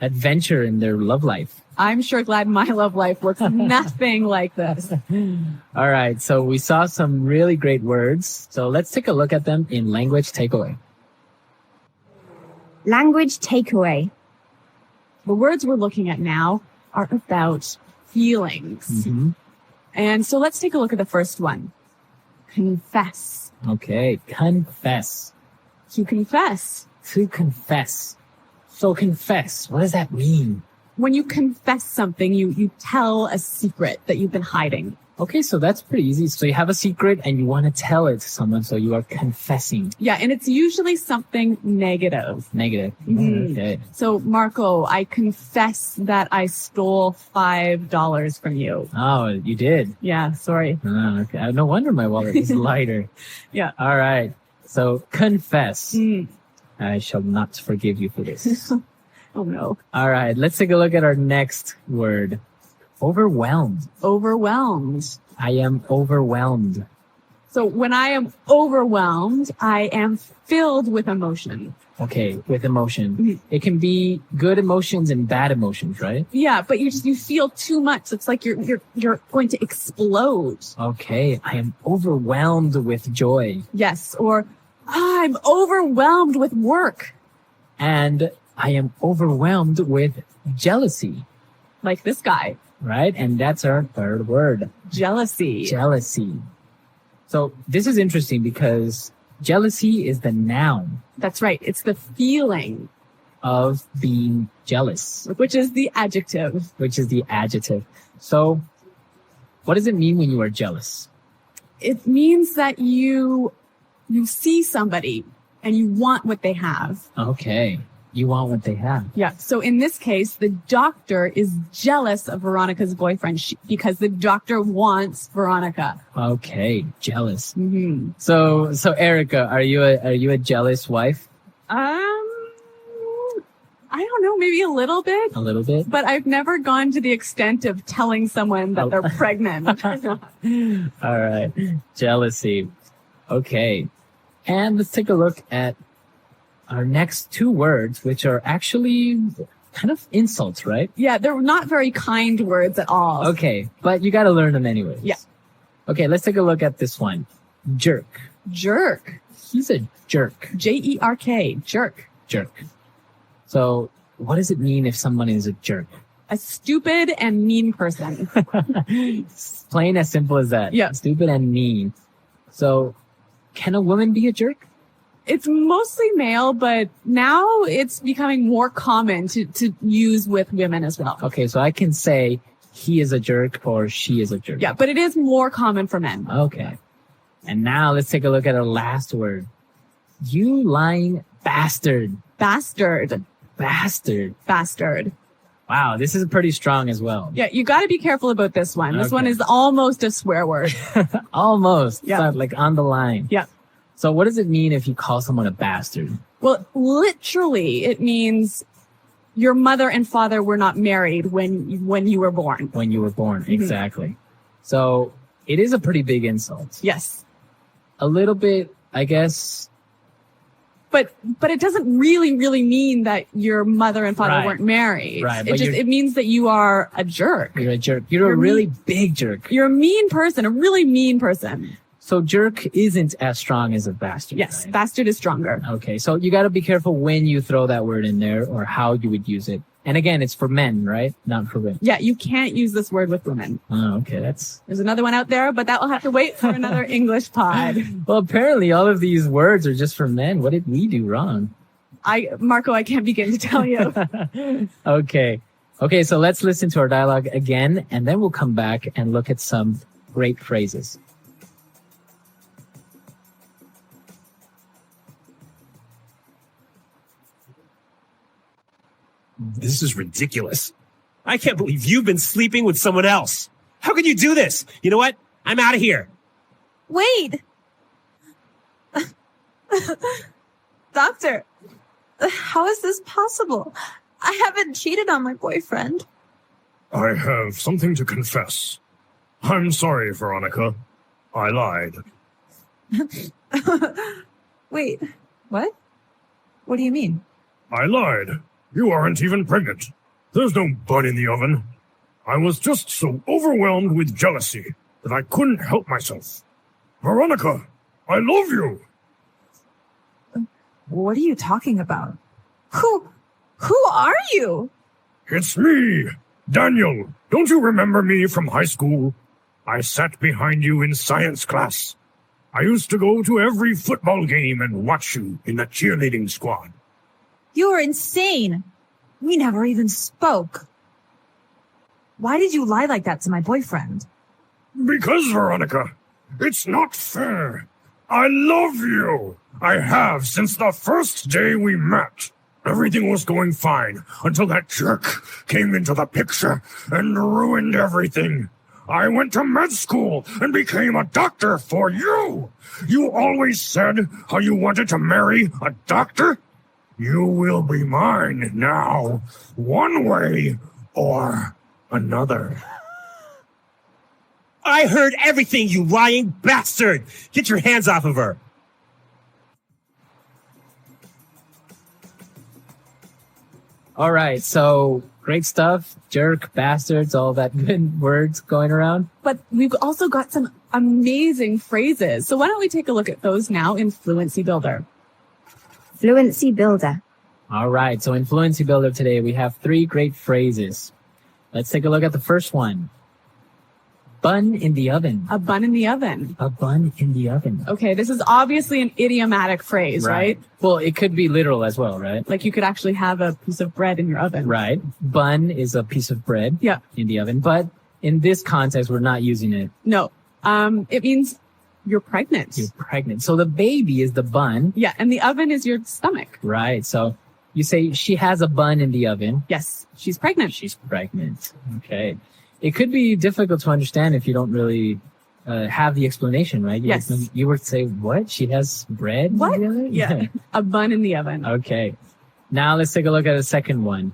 adventure in their love life. I'm sure glad my love life looks nothing like this. All right. So we saw some really great words. So let's take a look at them in language takeaway. Language takeaway. The words we're looking at now are about feelings. Mm-hmm. And so let's take a look at the first one. Confess. Okay. Confess. To confess. To confess. So confess. What does that mean? When you confess something, you tell a secret that you've been hiding. Okay, so that's pretty easy. So you have a secret and you want to tell it to someone, so you are confessing. Yeah, and it's usually something negative. Negative. Mhm. Okay. So, Marco, I confess that I stole $5 from you. Oh, you did? Yeah, sorry. Oh, okay. No wonder my wallet is lighter. Yeah. All right. So confess. Mm. I shall not forgive you for this. Oh, no. All right. Let's take a look at our next word. Overwhelmed. Overwhelmed. I am overwhelmed. So when I am overwhelmed, I am filled with emotion. Okay, with emotion. Mhm. It can be good emotions and bad emotions, right? Yeah, but you feel too much. It's like you're going to explode. Okay, I am overwhelmed with joy. Yes, or I'm overwhelmed with work. And I am overwhelmed with jealousy, Like this guy. right? And that's our third word, Jealousy. jealousy. So this is interesting because jealousy is the noun That's right. It's the feeling, of being jealous, which is the adjective. which is the adjective. So what does it mean when you are jealous? It means that you see somebody and you want what they have. Okay, you want what they have. Yeah. So in this case, the doctor is jealous of Veronica's boyfriend because the doctor wants Veronica. Okay, jealous. Mm-hmm. So Erica, are you a jealous wife? I don't know, maybe a little bit, A little bit. but I've never gone to the extent of telling someone that Oh. they're pregnant. All right, jealousy. Okay, and let's take a look at our next two words, which are actually kind of insults, right? Yeah, they're not very kind words at all. Okay, but you got to learn them anyways. Yeah. Okay, let's take a look at this one. Jerk. Jerk. He's a jerk. Jerk. Jerk. Jerk. So, what does it mean if someone is a jerk? A stupid and mean person. Plain as simple as that. Yeah. Stupid and mean. So, can a woman be a jerk? It's mostly male, but now it's becoming more common to use with women as well. Okay, so I can say he is a jerk or she is a jerk. Yeah, but it is more common for men. Okay. And now let's take a look at our last word. You lying bastard. Bastard. Bastard. Bastard. Wow, this is pretty strong as well. Yeah, you got to be careful about this one. This one Okay. is almost a swear word. Almost. Yeah. It's like on the line. Yeah. So what does it mean if you call someone a bastard? Well, literally, it means your mother and father were not married when you were born. When you were born. Mm-hmm. Exactly. So it is a pretty big insult. Yes. A little bit, I guess, But it doesn't really mean that your mother and father Right. weren't married. Right, It but it means that you are a jerk. You're a jerk. You're a You're really big jerk. You're a mean person, a really mean person. So jerk isn't as strong as a bastard. Yes, right? bastard is stronger. Okay, so you got to be careful when you throw that word in there or how you would use it. And again, it's for men, right? Not for women. Yeah, you can't use this word with women. Oh, okay. There's There's another one out there, but that will have to wait for another English pod. well, apparently all of these words are just for men. What did we do wrong? Marco, I can't begin to tell you. Okay. Okay, so let's listen to our dialogue again, and then we'll come back and look at some great phrases. This is ridiculous. I can't believe you've been sleeping with someone else. How could you do this? You know what? I'm out of here. Wait! Doctor, how is this possible? I haven't cheated on my boyfriend. I have something to confess. I'm sorry, Veronica. I lied. Wait, what? What do you mean? I lied. You aren't even pregnant. There's no bun in the oven. I was just so overwhelmed with jealousy that I couldn't help myself. Veronica, I love you. What are you talking about? Who are you? It's me, Daniel. Don't you remember me from high school? I sat behind you in science class. I used to go to every football game and watch you in the cheerleading squad. You are insane. We never even spoke. Why did you lie like that to my boyfriend? Because, Veronica, it's not fair. I love you. I have since the first day we met. Everything was going fine until that jerk came into the picture and ruined everything. I went to med school and became a doctor for you. You always said how you wanted to marry a doctor. You will be mine now, one way or another. I heard everything, you lying bastard. Get your hands off of her. All right, so great stuff. Jerk, bastards, all that good words going around. But we've also got some amazing phrases. So why don't we take a look at those now in Fluency Builder? Fluency Builder. All right, so in Fluency Builder today, we have 3 great phrases. Let's take a look at the first one. Bun in the oven. A bun in the oven. A bun in the oven. Okay, this is obviously an idiomatic phrase, right? Well, it could be literal as well, right? Like you could actually have a piece of bread in your oven. Right. Bun is a piece of bread Yeah. in the oven, but in this context, we're not using it. No. It means you're pregnant. You're pregnant. So the baby is the bun, Yeah, and the oven is your stomach. right? So you say she has a bun in the oven. Yes, she's pregnant. She's pregnant. Okay. It could be difficult to understand if you don't really have the explanation, right? Yes. You would say, what? She has bread? in What? the oven? Yeah, a bun in the oven. Okay. Now let's take a look at the second one.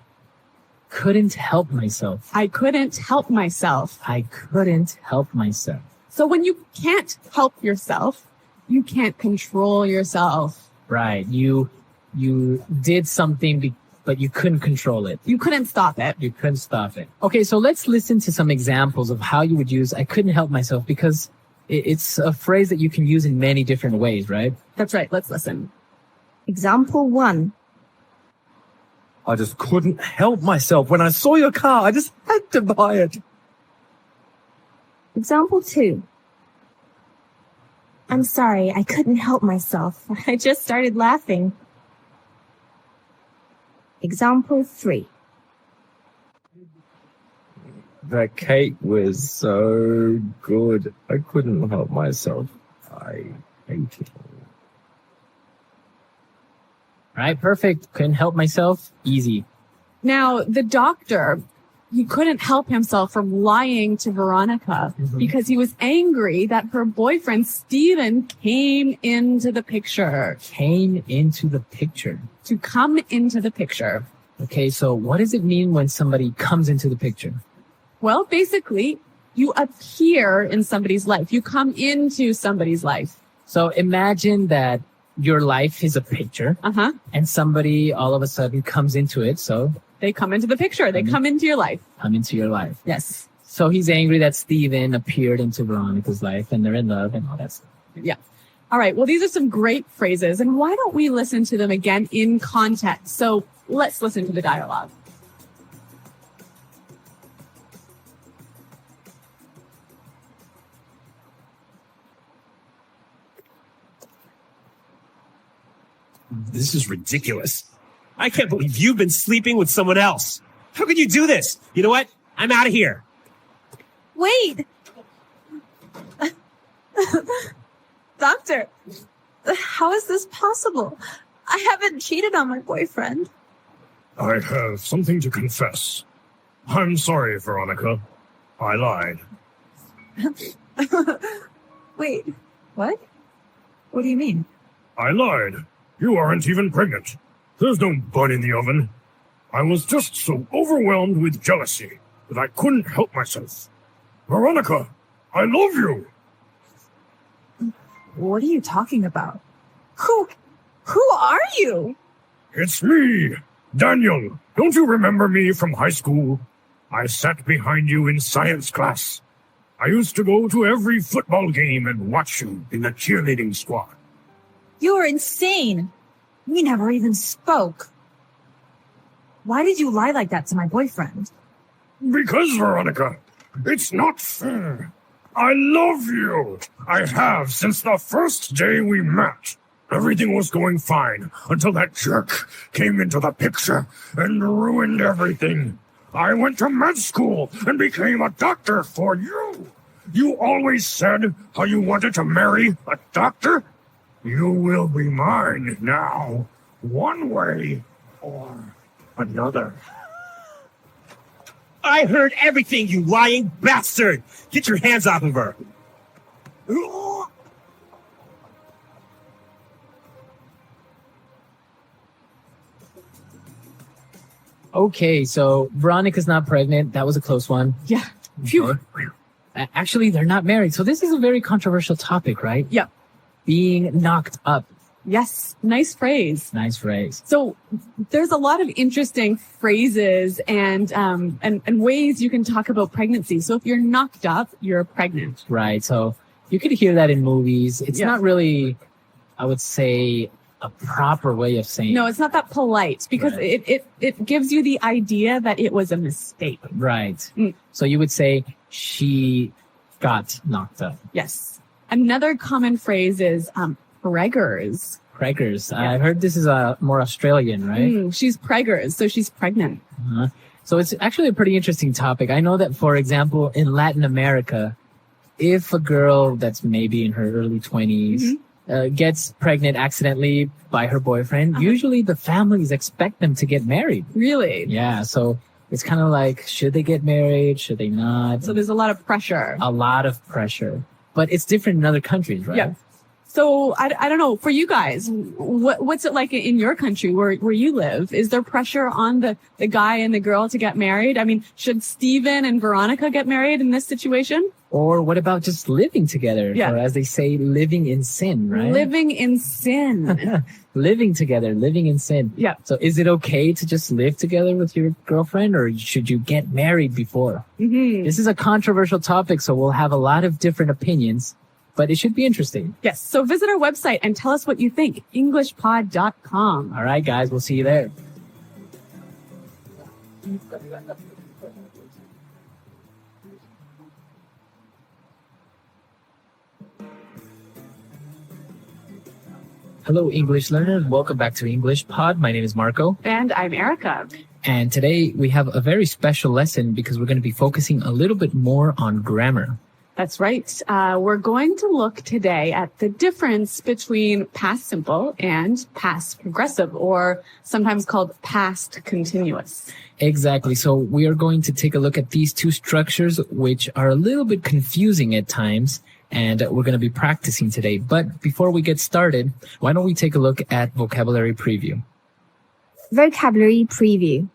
Couldn't help myself. I couldn't help myself. I couldn't help myself. So when you can't help yourself, you can't control yourself. Right. You did something, but you couldn't control it. You couldn't stop it. You couldn't stop it. Okay, so let's listen to some examples of how you would use I couldn't help myself, because it's a phrase that you can use in many different ways, right? That's right. Let's listen. Example 1. I just couldn't help myself. When I saw your car, I just had to buy it. Example 2. I'm sorry, I couldn't help myself. I just started laughing. Example 3. That cake was so good. I couldn't help myself. I ate it all. All right, perfect. Couldn't help myself. Easy. Now, the doctor, he couldn't help himself from lying to Veronica because he was angry that her boyfriend, Steven, came into the picture. Came into the picture. To come into the picture. Okay, so what does it mean when somebody comes into the picture? Well, basically, you appear in somebody's life. You come into somebody's life. So imagine that your life is a picture Uh-huh. and somebody all of a sudden comes into it. So They come into the picture. They come into your life. come into your life. Yes. So he's angry that Steven appeared into Veronica's life and they're in love and all that stuff. Yeah. All right. Well, these are some great phrases. And why don't we listen to them again in context? So let's listen to the dialogue. This is ridiculous. I can't believe you've been sleeping with someone else. How could you do this? You know what? I'm out of here. Wait! Doctor, how is this possible? I haven't cheated on my boyfriend. I have something to confess. I'm sorry, Veronica. I lied. Wait, what? What do you mean? I lied. You aren't even pregnant. There's no bun in the oven. I was just so overwhelmed with jealousy that I couldn't help myself. Veronica, I love you. What are you talking about? Who are you? It's me, Daniel. Don't you remember me from high school? I sat behind you in science class. I used to go to every football game and watch you in the cheerleading squad. You are insane. We never even spoke. Why did you lie like that to my boyfriend? Because, Veronica, it's not fair. I love you. I have since the first day we met. Everything was going fine until that jerk came into the picture and ruined everything. I went to med school and became a doctor for you. You always said how you wanted to marry a doctor. You will be mine now, one way or another. I heard everything, you lying bastard! Get your hands off of her! Okay, so Veronica's not pregnant. That was a close one. Yeah. Phew. Actually, they're not married. So this is a very controversial topic, right? Yeah. Being knocked up. Yes. Nice phrase. Nice phrase. So there's a lot of interesting phrases and ways you can talk about pregnancy. So if you're knocked up, you're pregnant. Right. So you could hear that in movies. It's Yeah. not really, I would say, a proper way of saying No, it. it's not that polite because Right. it gives you the idea that it was a mistake. Right. Mm. So you would say she got knocked up. Yes. Another common phrase is preggers. Preggers. Yeah. I've heard this is more Australian, right? She's preggers, so she's pregnant. Uh-huh. So it's actually a pretty interesting topic. I know that, for example, in Latin America, if a girl that's maybe in her early 20s gets pregnant accidentally by her boyfriend, usually the families expect them to get married. Really? Yeah. So it's kind of like, should they get married? Should they not? So there's a lot of pressure. A lot of pressure. But it's different in other countries, right? Yeah. So I don't know, for you guys, what's it like in your country where you live? Is there pressure on the guy and the girl to get married? I mean, should Steven and Veronica get married in this situation? Or what about just living together? Yeah. Or as they say, living in sin, right? Living in sin. Living together, living in sin. Yeah. So is it okay to just live together with your girlfriend, or should you get married before? Mm-hmm. This is a controversial topic, so we'll have a lot of different opinions, but it should be interesting. Yes. So visit our website and tell us what you think. Englishpod.com. All right, guys, we'll see you there. Hello, English learners. Welcome back to English Pod. My name is Marco. And I'm Erica. And today we have a very special lesson because we're going to be focusing a little bit more on grammar. That's right. We're going to look today at the difference between past simple and past progressive, or sometimes called past continuous. Exactly. So we are going to take a look at these two structures, which are a little bit confusing at times, and we're going to be practicing today. But before we get started, why don't we take a look at vocabulary preview? Vocabulary preview.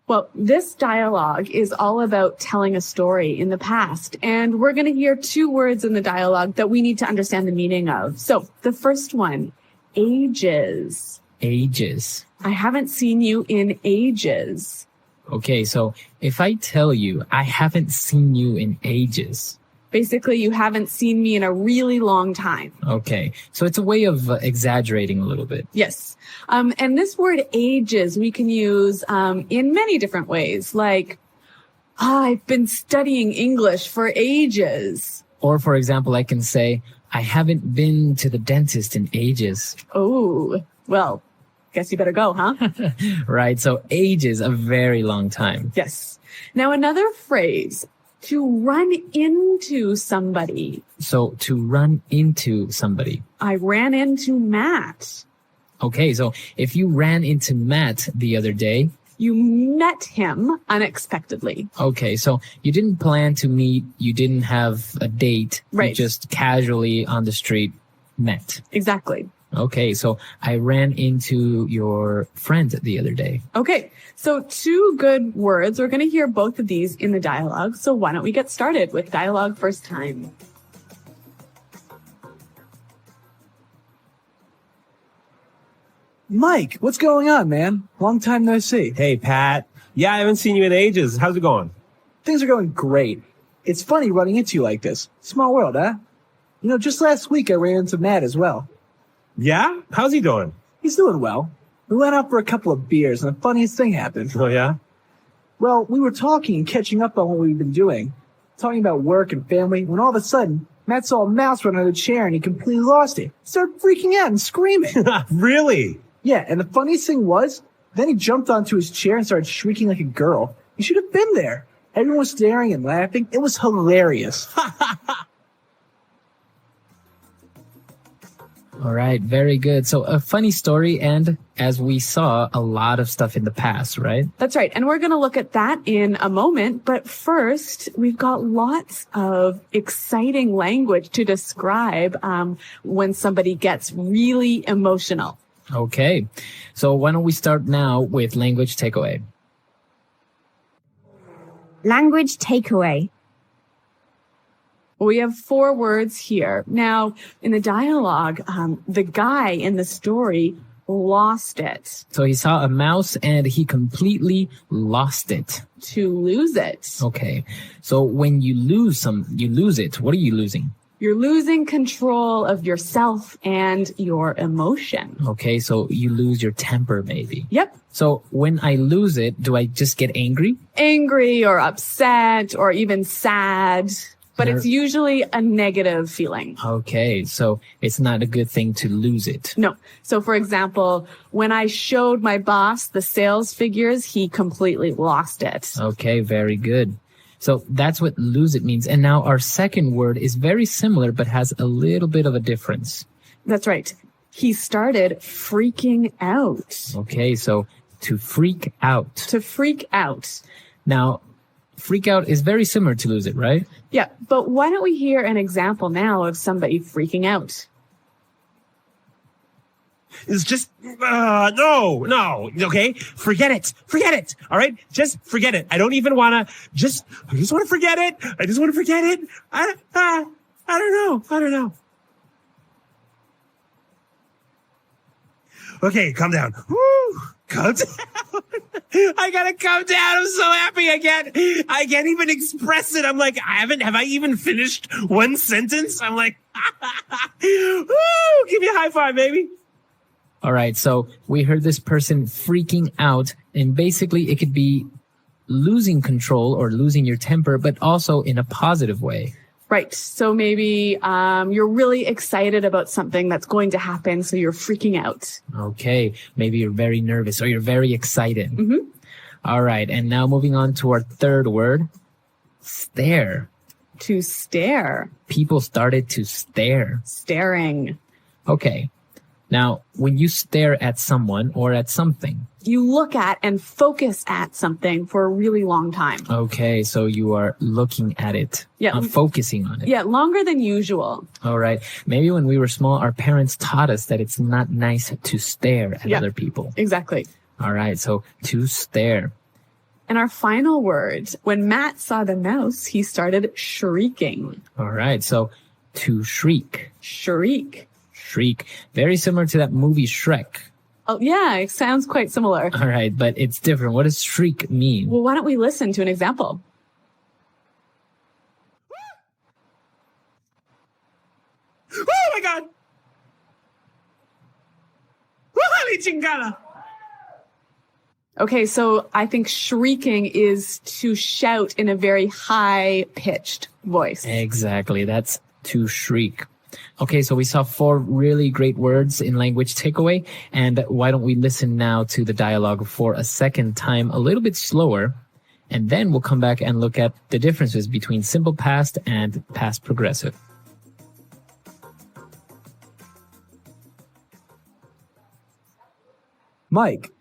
Well, this dialogue is all about telling a story in the past, and we're going to hear two words in the dialogue that we need to understand the meaning of. So the first one, ages. Ages. I haven't seen you in ages. Okay, so if I tell you I haven't seen you in ages, Basically, you haven't seen me in a really long time. okay, so it's a way of exaggerating a little bit. Yes. And this word ages we can use in many different ways, like, I've been studying English for ages. Or for example, I can say, I haven't been to the dentist in ages, Oh, well, guess you better go, huh? right? So ages, a very long time. Yes. Now, another phrase, to run into somebody. So to run into somebody. I ran into Matt. Okay, so if you ran into Matt the other day, You met him unexpectedly. okay, so you didn't plan to meet, you didn't have a date, Right. you just casually on the street met. Exactly. Okay, so I ran into your friend the other day. Okay, so 2 good words. We're going to hear both of these in the dialogue. So why don't we get started with dialogue first time? Mike, what's going on, man? Long time no see. Hey, Pat. Yeah, I haven't seen you in ages. How's it going? Things are going great. It's funny running into you like this. Small world, huh? You know, just last week I ran into Matt as well. Yeah? How's he doing? He's doing well. We went out for a couple of beers and the funniest thing happened. Oh, yeah? Well, we were talking and catching up on what we've been doing, talking about work and family, when all of a sudden, Matt saw a mouse run out of the chair and he completely lost it. He started freaking out and screaming. Really? Yeah, and the funniest thing was, then he jumped onto his chair and started shrieking like a girl. He should have been there. Everyone was staring and laughing. It was hilarious. All right, very good. So a funny story, and as we saw, a lot of stuff in the past, right? That's right. And we're going to look at that in a moment. But first, we've got lots of exciting language to describe when somebody gets really emotional. Okay, so why don't we start now with language takeaway? Language takeaway. We have 4 words here. Now, in the dialogue, the guy in the story lost it. So he saw a mouse and he completely lost it. To lose it. Okay, so when you lose it. What are you losing? You're losing control of yourself and your emotion. Okay, so you lose your temper maybe. Yep. So when I lose it, do I just get angry? Angry or upset or even sad. But There- it's usually a negative feeling. Okay, so it's not a good thing to lose it. No. So for example, when I showed my boss the sales figures, he completely lost it. Okay, very good. So that's what lose it means. And now our second word is very similar, but has a little bit of a difference. That's right. He started freaking out. Okay, so to freak out. To freak out. Now, freak out is very similar to lose it, right? Yeah, but why don't we hear an example now of somebody freaking out? It's just, no, okay? Forget it, all right? Just forget it. I don't even want to, I just want to forget it. I just want to forget it. I don't know. Okay, calm down. Woo, calm down. I gotta calm down. I'm so happy I can't even express it. I'm like, have I even finished one sentence? I'm like, woo, give me a high five, baby. All right, so we heard this person freaking out, and basically it could be losing control or losing your temper, but also in a positive way. Right. So maybe you're really excited about something that's going to happen, so you're freaking out. Okay, maybe you're very nervous or you're very excited. Mm-hmm. All right, and now moving on to our third word, stare. To stare. People started to stare. Staring. Okay, now when you stare at someone or at something, You look at and focus at something for a really long time. okay, so you are looking at it, Yeah. focusing on it. Yeah, longer than usual. All right, maybe when we were small, our parents taught us that it's not nice to stare at Yeah. other people. Exactly. All right, so to stare. And our final word, when Matt saw the mouse, he started shrieking. All right, so to shriek. Shriek. shriek. Very similar to that movie Shrek. Oh, yeah, it sounds quite similar. All right, but it's different. What does shriek mean? Well, why don't we listen to an example? Oh my God! Holy chingada! Okay, so I think shrieking is to shout in a very high-pitched voice. Exactly. That's to shriek. Okay, so we saw 4 really great words in language takeaway. And why don't we listen now to the dialogue for a second time, a little bit slower, and then we'll come back and look at the differences between simple past and past progressive. Mike,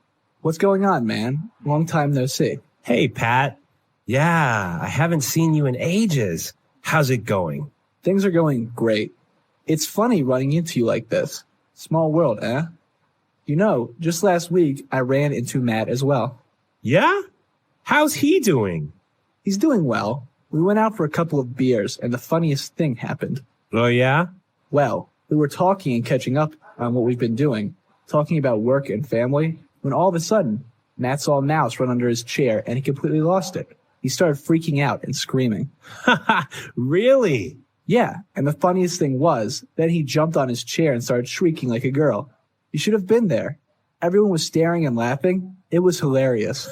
what's going on, man? Long time no see. Hey, Pat. Yeah, I haven't seen you in ages. How's it going? Things are going great. It's funny running into you like this. Small world, eh? You know, just last week, I ran into Matt as well. Yeah? How's he doing? He's doing well. We went out for a couple of beers, and the funniest thing happened. Oh, yeah? Well, we were talking and catching up on what we've been doing, talking about work and family, when all of a sudden, Matt saw a mouse run under his chair, and he completely lost it. He started freaking out and screaming. Really? Yeah, and the funniest thing was, then he jumped on his chair and started shrieking like a girl. You should have been there. Everyone was staring and laughing. It was hilarious.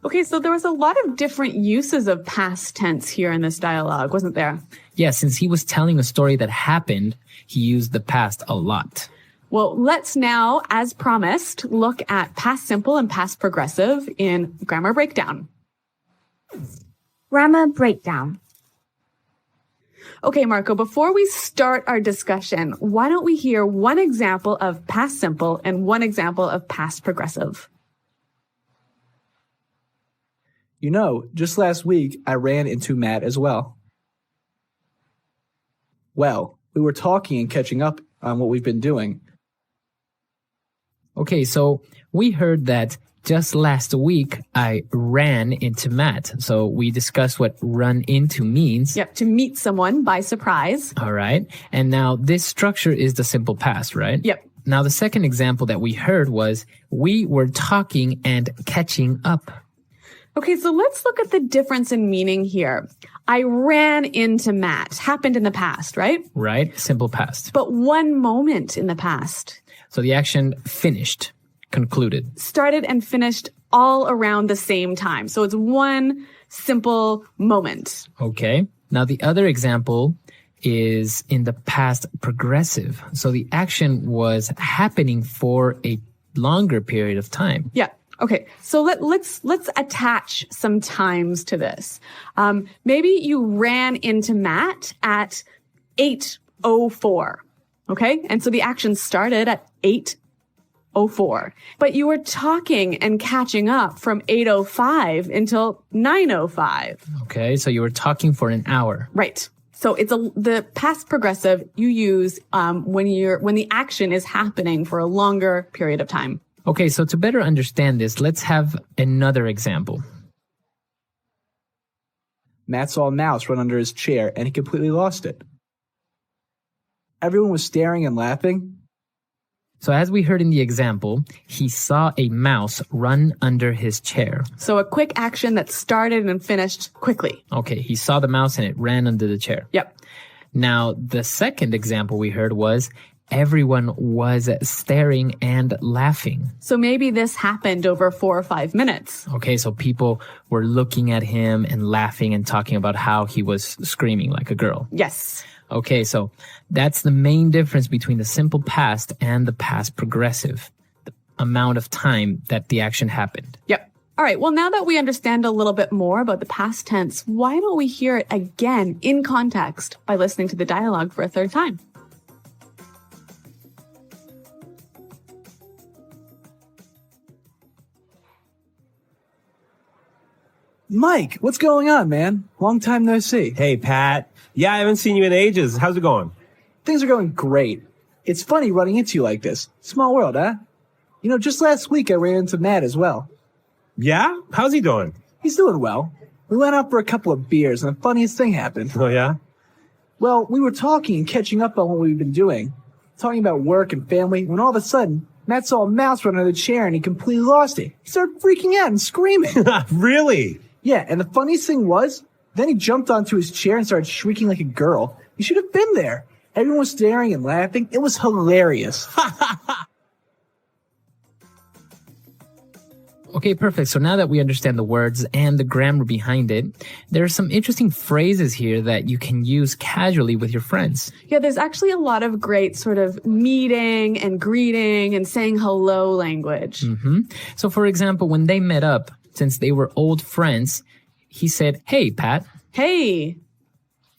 Okay, so there was a lot of different uses of past tense here in this dialogue, wasn't there? Yeah, since he was telling a story that happened, he used the past a lot. Well, let's now, as promised, look at past simple and past progressive in Grammar Breakdown. Grammar breakdown. Okay, Marco, before we start our discussion, why don't we hear one example of past simple and one example of past progressive? You know, just last week, I ran into Matt as well. Well, we were talking and catching up on what we've been doing. Okay, so we heard that just last week I ran into Matt. So we discussed what run into means. Yep, to meet someone by surprise. All right. And now this structure is the simple past, right? Yep. Now the second example that we heard was we were talking and catching up. Okay, so let's look at the difference in meaning here. I ran into Matt. Happened in the past, right? Right. Simple past. But one moment in the past. So the action finished, concluded. Started and finished all around the same time. So it's one simple moment. Okay. Now the other example is in the past progressive. So the action was happening for a longer period of time. Yeah. Okay, so let's attach some times to this. Maybe you ran into Matt at 8:04. Okay, and so the action started at 8:04, but you were talking and catching up from 8:05 until 9:05. Okay, so you were talking for an hour. Right. So it's the past progressive you use when the action is happening for a longer period of time. Okay, so to better understand this, let's have another example. Matt saw a mouse run under his chair, and he completely lost it. Everyone was staring and laughing. So as we heard in the example, he saw a mouse run under his chair. So a quick action that started and finished quickly. Okay, he saw the mouse and it ran under the chair. Yep. Now, the second example we heard was everyone was staring and laughing. So maybe this happened over 4 or 5 minutes. Okay, so people were looking at him and laughing and talking about how he was screaming like a girl. Yes. Okay, so that's the main difference between the simple past and the past progressive. The amount of time that the action happened. Yep. All right, well, now that we understand a little bit more about the past tense, why don't we hear it again in context by listening to the dialogue for a third time? Mike, what's going on, man? Long time no see. Hey, Pat. Yeah, I haven't seen you in ages. How's it going? Things are going great. It's funny running into you like this. Small world, huh? You know, just last week I ran into Matt as well. Yeah? How's he doing? He's doing well. We went out for a couple of beers and the funniest thing happened. Oh, yeah? Well, we were talking and catching up on what we've been doing, talking about work and family, when all of a sudden, Matt saw a mouse run under the chair and he completely lost it. He started freaking out and screaming. Really? Yeah, and the funniest thing was, then he jumped onto his chair and started shrieking like a girl. He should have been there. Everyone was staring and laughing. It was hilarious. Okay, perfect. So now that we understand the words and the grammar behind it, there are some interesting phrases here that you can use casually with your friends. Yeah, there's actually a lot of great sort of meeting and greeting and saying hello language. So for example, when they met up, since they were old friends, he said, "Hey, Pat." Hey.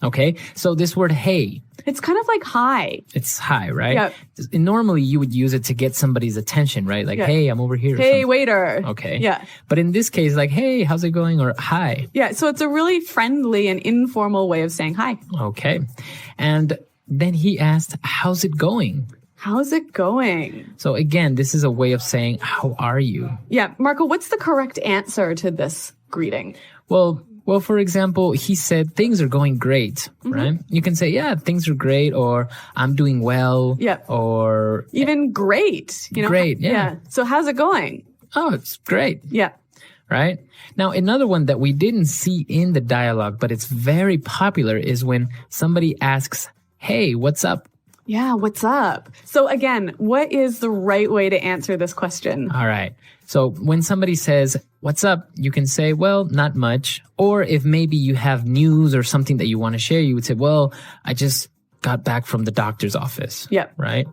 Okay, so this word "hey," It's kind of like hi. it's hi, right? Yeah. And normally you would use it to get somebody's attention, right? Like, Yeah. "Hey, I'm over here." or Hey, something. waiter. Okay. Yeah. But in this case, like, "Hey, how's it going?" or "Hi." Yeah, so it's a really friendly and informal way of saying hi. Okay. And then he asked, "How's it going?" How's it going? So again, this is a way of saying, "How are you?" Yeah, Marco, what's the correct answer to this greeting? Well, for example, he said things are going great, right? You can say, "Yeah, things are great," or "I'm doing well," Yeah. or Even great. Great, yeah. So how's it going? "Oh, it's great," Yeah. right? Now, another one that we didn't see in the dialogue, but it's very popular is when somebody asks, "Hey, what's up?" Yeah, what's up? So again, what is the right way to answer this question? All right. So when somebody says, "What's up?" you can say, "Well, not much." Or if maybe you have news or something that you want to share, you would say, "Well, I just got back from the doctor's office." Yeah. Right?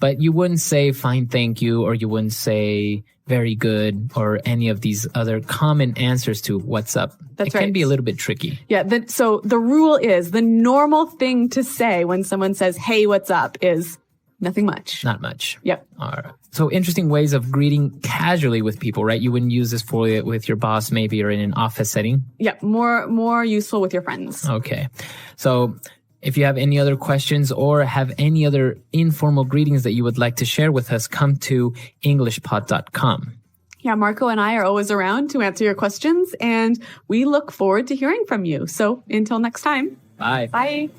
But you wouldn't say "fine, thank you," or you wouldn't say "very good," or any of these other common answers to "what's up." That's it can right. be a little bit tricky. Yeah, so the rule is the normal thing to say when someone says, "Hey, what's up?" is nothing much. Not much. Yep. All right. So interesting ways of greeting casually with people, right? You wouldn't use this with your boss maybe or in an office setting. Yeah, more useful with your friends. Okay. So if you have any other questions or have any other informal greetings that you would like to share with us, come to englishpod.com. Yeah, Marco and I are always around to answer your questions, and we look forward to hearing from you. So until next time. Bye. Bye.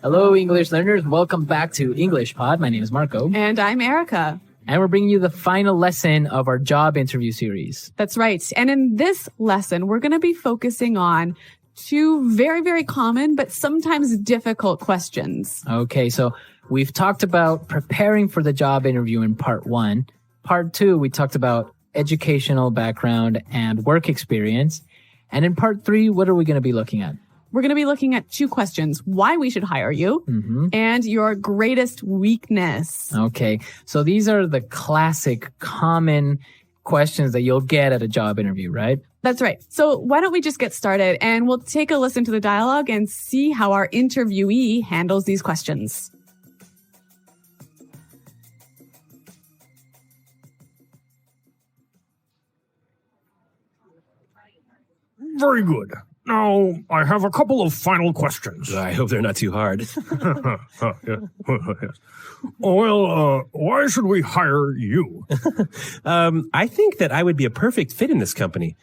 Hello, English learners. Welcome back to English Pod. My name is Marco. And I'm Erica. And we're bringing you the final lesson of our job interview series. That's right. And in this lesson, we're going to be focusing on two very, very common, but sometimes difficult questions. Okay, so we've talked about preparing for the job interview in part 1. Part 2, we talked about educational background and work experience. And in part 3, what are we going to be looking at? We're going to be looking at two questions: why we should hire you and your greatest weakness. Okay, so these are the classic common questions that you'll get at a job interview, right? That's right. So why don't we just get started and we'll take a listen to the dialogue and see how our interviewee handles these questions. Very good. Now, I have a couple of final questions. I hope they're not too hard. Well, why should we hire you? I think that I would be a perfect fit in this company.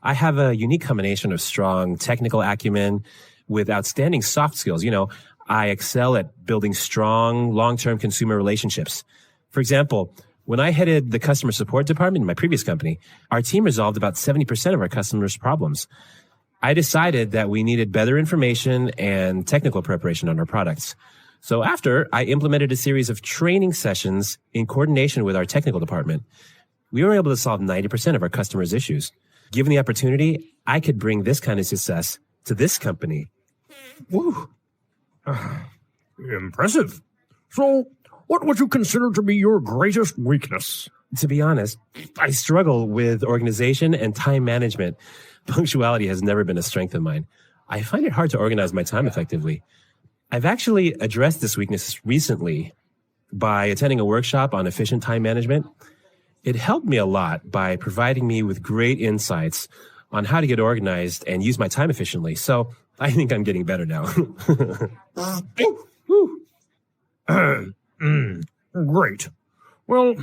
I have a unique combination of strong technical acumen with outstanding soft skills. You know, I excel at building strong, long-term consumer relationships. For example, when I headed the customer support department in my previous company, our team resolved about 70% of our customers' problems. I decided that we needed better information and technical preparation on our products. So after, I implemented a series of training sessions in coordination with our technical department. We were able to solve 90% of our customers' issues. Given the opportunity, I could bring this kind of success to this company. Woo. Impressive. So, what would you consider to be your greatest weakness? To be honest, I struggle with organization and time management. Punctuality has never been a strength of mine. I find it hard to organize my time effectively. I've actually addressed this weakness recently by attending a workshop on efficient time management. It helped me a lot by providing me with great insights on how to get organized and use my time efficiently. So I think I'm getting better now. Great. Well,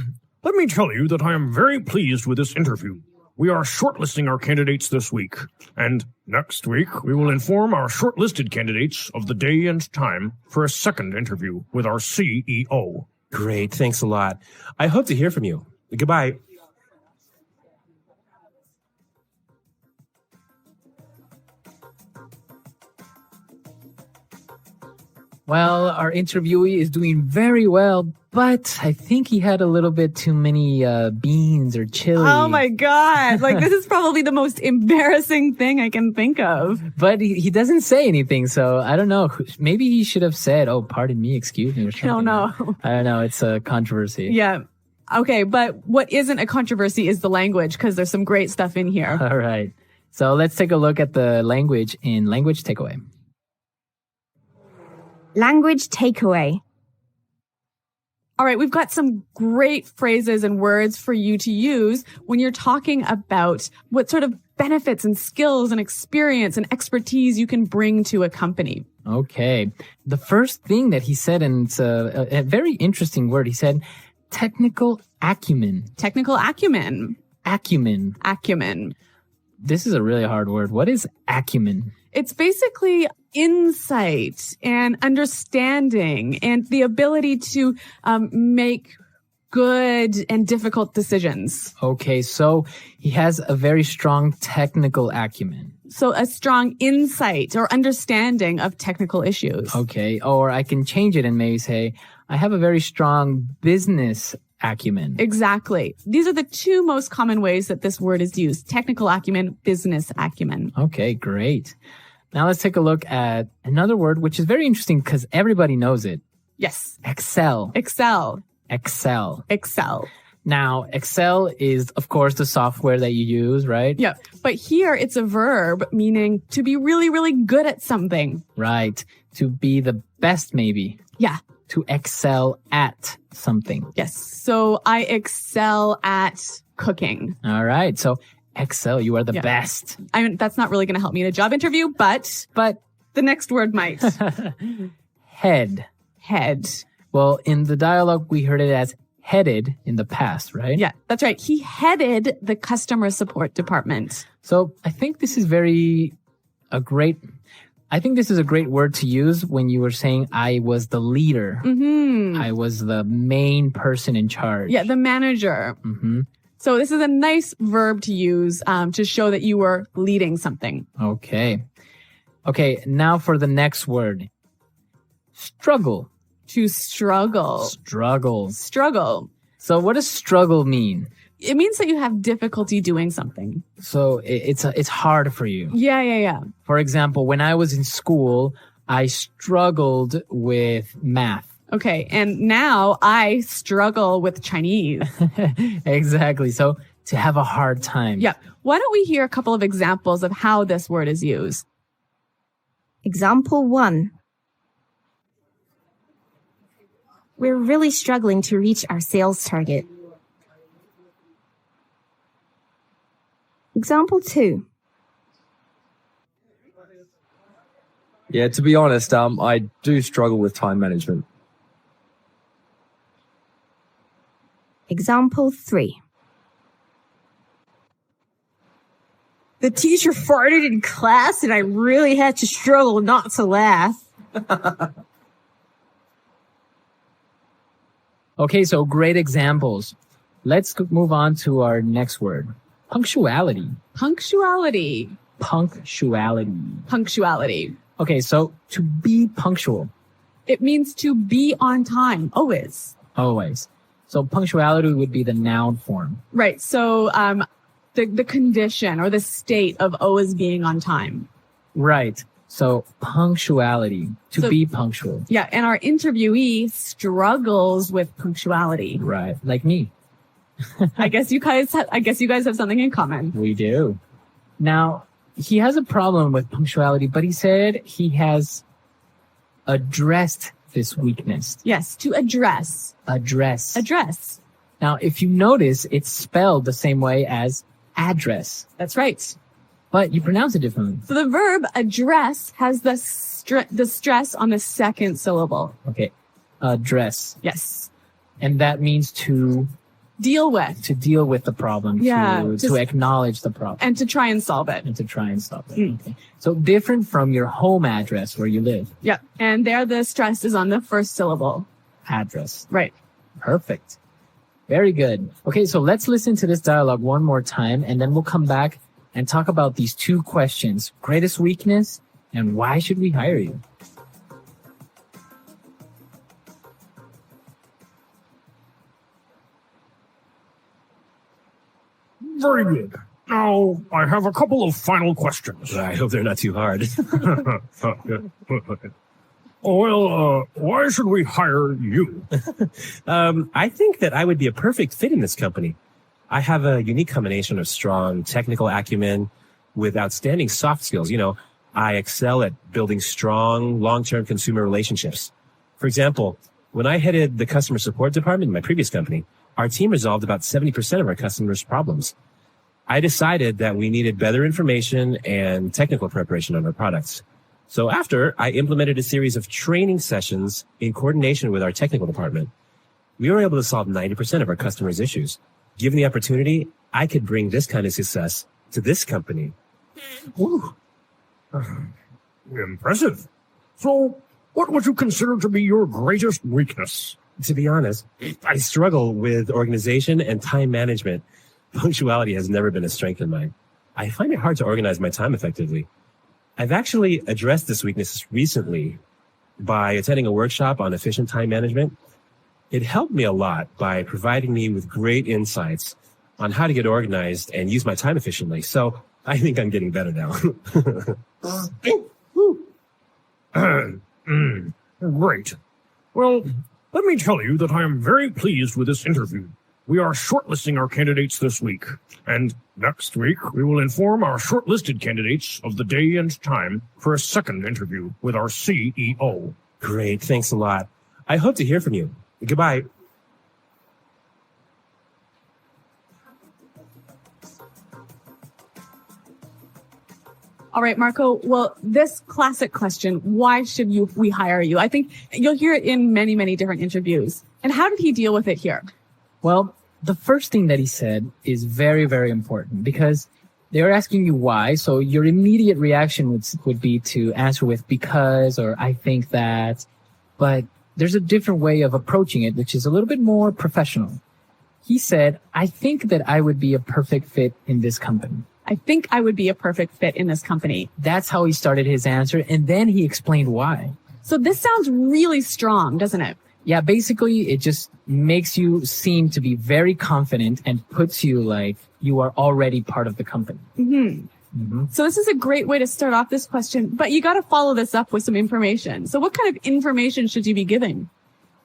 Let me tell you that I am very pleased with this interview. We are shortlisting our candidates this week, and next week we will inform our shortlisted candidates of the day and time for a second interview with our CEO. Great. Thanks a lot. I hope to hear from you. Goodbye. Well, our interviewee is doing very well, but I think he had a little bit too many beans or chili. Oh my God. Like, this is probably the most embarrassing thing I can think of. But he doesn't say anything, so I don't know. Maybe he should have said, "Oh, pardon me, excuse me," or something. I don't know. I don't know. It's a controversy. Yeah. Okay, but what isn't a controversy is the language, because there's some great stuff in here. All right. So let's take a look at the language in Language Takeaway. Language takeaway. All right, we've got some great phrases and words for you to use when you're talking about what sort of benefits and skills and experience and expertise you can bring to a company. Okay. The first thing that he said, and it's a very interesting word, he said technical acumen. Technical acumen. Acumen. Acumen. This is a really hard word. What is acumen? It's basically insight and understanding and the ability to make good and difficult decisions. Okay, so he has a very strong technical acumen. So a strong insight or understanding of technical issues. Okay, or I can change it and maybe say, I have a very strong business acumen. Exactly. These are the two most common ways that this word is used. Technical acumen, business acumen. Okay, great. Now let's take a look at another word, which is very interesting because everybody knows it. Yes. Excel. Excel. Excel. Excel. Now, Excel is, of course, the software that you use, right? Yeah. But here it's a verb meaning to be really, really good at something. Right. To be the best, maybe. Yeah. To excel at something. Yes. So I excel at cooking. All right. So excel, you are the best. I mean, that's not really going to help me in a job interview, but the next word might. Head. Head. Well, in the dialogue, we heard it as headed in the past, right? Yeah, that's right. He headed the customer support department. So I think this is a great word to use when you were saying I was the leader. Mm-hmm. I was the main person in charge. Yeah, the manager. Mm-hmm. So this is a nice verb to use to show that you were leading something. Okay. Okay, now for the next word. Struggle. To struggle. Struggle. Struggle. So what does struggle mean? It means that you have difficulty doing something. So it's hard for you. Yeah. For example, when I was in school, I struggled with math. Okay, and now I struggle with Chinese. Exactly. So to have a hard time. Yeah. Why don't we hear a couple of examples of how this word is used? Example 1. We're really struggling to reach our sales target. Example 2. Yeah, to be honest, I do struggle with time management. Example 3. The teacher farted in class and I really had to struggle not to laugh. Okay, so great examples. Let's move on to our next word. Punctuality. Punctuality. Punctuality. Punctuality. Okay, so to be punctual. It means to be on time, always. Always. So punctuality would be the noun form. Right. So the condition or the state of always being on time. Right. So punctuality, to be punctual. Yeah. And our interviewee struggles with punctuality. Right. Like me. I guess you guys have something in common. We do. Now, he has a problem with punctuality, but he said he has addressed this weakness. Yes, to address. Address. Address. Now, if you notice, it's spelled the same way as address. That's right. But you pronounce it differently. So the verb address has the stress on the second syllable. Okay. Address. Yes. And that means to deal with. To deal with the problem, to acknowledge the problem. And to try and solve it. Okay. So different from your home address where you live. Yeah. And there the stress is on the first syllable. Address. Right. Perfect. Very good. Okay, so let's listen to this dialogue one more time, and then we'll come back and talk about these two questions. Greatest weakness and why should we hire you? Very good. Now, I have a couple of final questions. I hope they're not too hard. Why should we hire you? I think that I would be a perfect fit in this company. I have a unique combination of strong technical acumen with outstanding soft skills. You know, I excel at building strong, long-term consumer relationships. For example, when I headed the customer support department in my previous company, our team resolved about 70% of our customers' problems. I decided that we needed better information and technical preparation on our products. So after, I implemented a series of training sessions in coordination with our technical department. We were able to solve 90% of our customers' issues. Given the opportunity, I could bring this kind of success to this company. Whew. Impressive. So, what would you consider to be your greatest weakness? To be honest, I struggle with organization and time management. Punctuality has never been a strength of mine. I find it hard to organize my time effectively. I've actually addressed this weakness recently by attending a workshop on efficient time management. It helped me a lot by providing me with great insights on how to get organized and use my time efficiently. So I think I'm getting better now. Great. Well, let me tell you that I am very pleased with this interview. We are shortlisting our candidates this week, and next week we will inform our shortlisted candidates of the day and time for a second interview with our CEO. Great, thanks a lot. I hope to hear from you. Goodbye. All right, Marco. Well, this classic question, why should we hire you? I think you'll hear it in many, many different interviews. And how did he deal with it here? Well, the first thing that he said is very, very important because they're asking you why. So your immediate reaction would be to answer with because or I think that. But there's a different way of approaching it, which is a little bit more professional. He said, I think that I would be a perfect fit in this company. I think I would be a perfect fit in this company. That's how he started his answer. And then he explained why. So this sounds really strong, doesn't it? Yeah, basically, it just makes you seem to be very confident and puts you like you are already part of the company. So this is a great way to start off this question, but you got to follow this up with some information. So what kind of information should you be giving?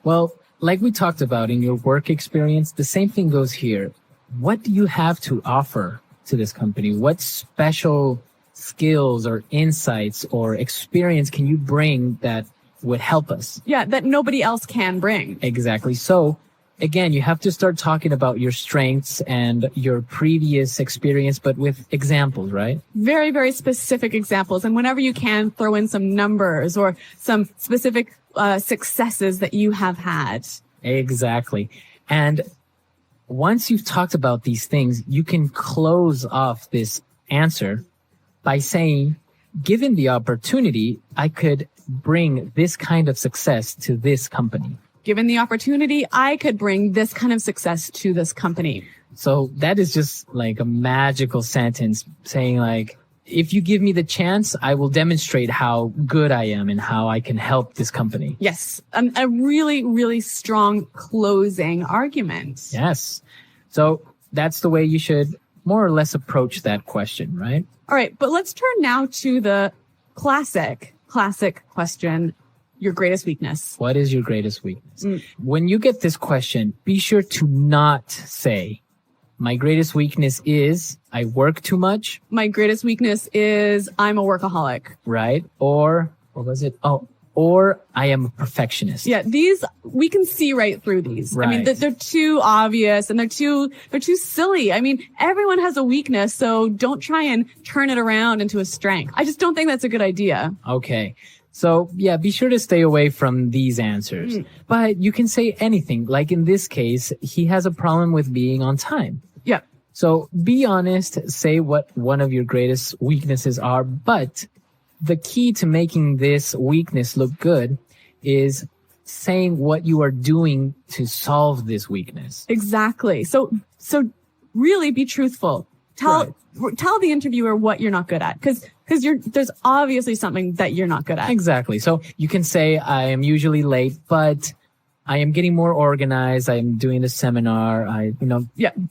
Well, like we talked about in your work experience, the same thing goes here. What do you have to offer to this company? What special skills or insights or experience can you bring that would help us? Yeah, that nobody else can bring. Exactly. So again, you have to start talking about your strengths and your previous experience, but with examples, right? Very, very specific examples. And whenever you can, throw in some numbers or some specific successes that you have had. Exactly. And once you've talked about these things, you can close off this answer by saying, given the opportunity, I could bring this kind of success to this company. Given the opportunity, I could bring this kind of success to this company. So that is just like a magical sentence saying like, if you give me the chance, I will demonstrate how good I am and how I can help this company. Yes. A really, really strong closing argument. Yes. So that's the way you should more or less approach that question, right? All right. But let's turn now to the classic question. Your greatest weakness. What is your greatest weakness? When you get this question, be sure to not say, my greatest weakness is I work too much. My greatest weakness is I'm a workaholic. Right? Or, what was it? Oh, or I am a perfectionist. Yeah, these, we can see right through these. Right. I mean, they're too obvious and they're too silly. I mean, everyone has a weakness, so don't try and turn it around into a strength. I just don't think that's a good idea. Okay. So yeah, be sure to stay away from these answers. But you can say anything. Like in this case, he has a problem with being on time. Yeah. So be honest, say what one of your greatest weaknesses are, but the key to making this weakness look good is saying what you are doing to solve this weakness. Exactly. So really be truthful. Tell the interviewer what you're not good at, because there's obviously something that you're not good at. Exactly. So you can say, I am usually late, but I am getting more organized. I am doing the seminar.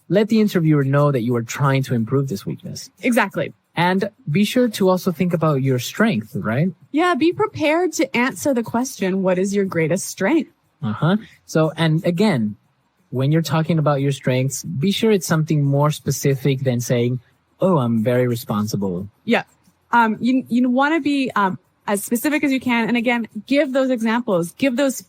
Let the interviewer know that you are trying to improve this weakness. Exactly. And be sure to also think about your strength, right? Yeah, be prepared to answer the question, what is your greatest strength? So, and again, when you're talking about your strengths, be sure it's something more specific than saying, oh, I'm very responsible. Yeah. You want to be as specific as you can. And again, give those examples, give those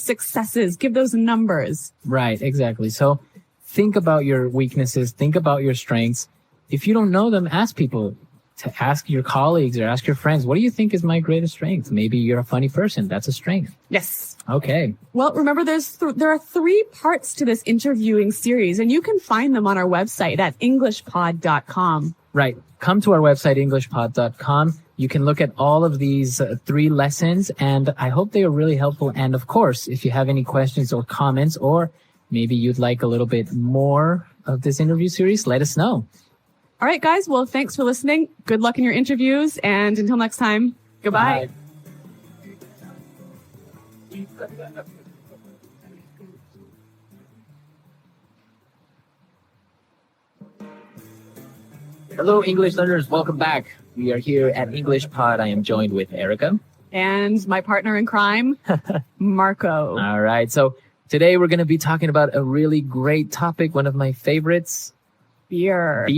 successes, give those numbers. Right, exactly. So think about your weaknesses, think about your strengths. If you don't know them, ask people, to ask your colleagues or ask your friends, what do you think is my greatest strength? Maybe you're a funny person. That's a strength. Yes. Okay. Well, remember, there are 3 parts to this interviewing series, and you can find them on our website at englishpod.com. Right. Come to our website, englishpod.com. You can look at all of these 3 lessons, and I hope they are really helpful. And of course, if you have any questions or comments, or maybe you'd like a little bit more of this interview series, let us know. All right, guys. Well, thanks for listening. Good luck in your interviews. And until next time, goodbye. Bye. Hello, English learners. Welcome back. We are here at English Pod. I am joined with Erica. And my partner in crime, Marco. All right. So today we're going to be talking about a really great topic, one of my favorites. Beer.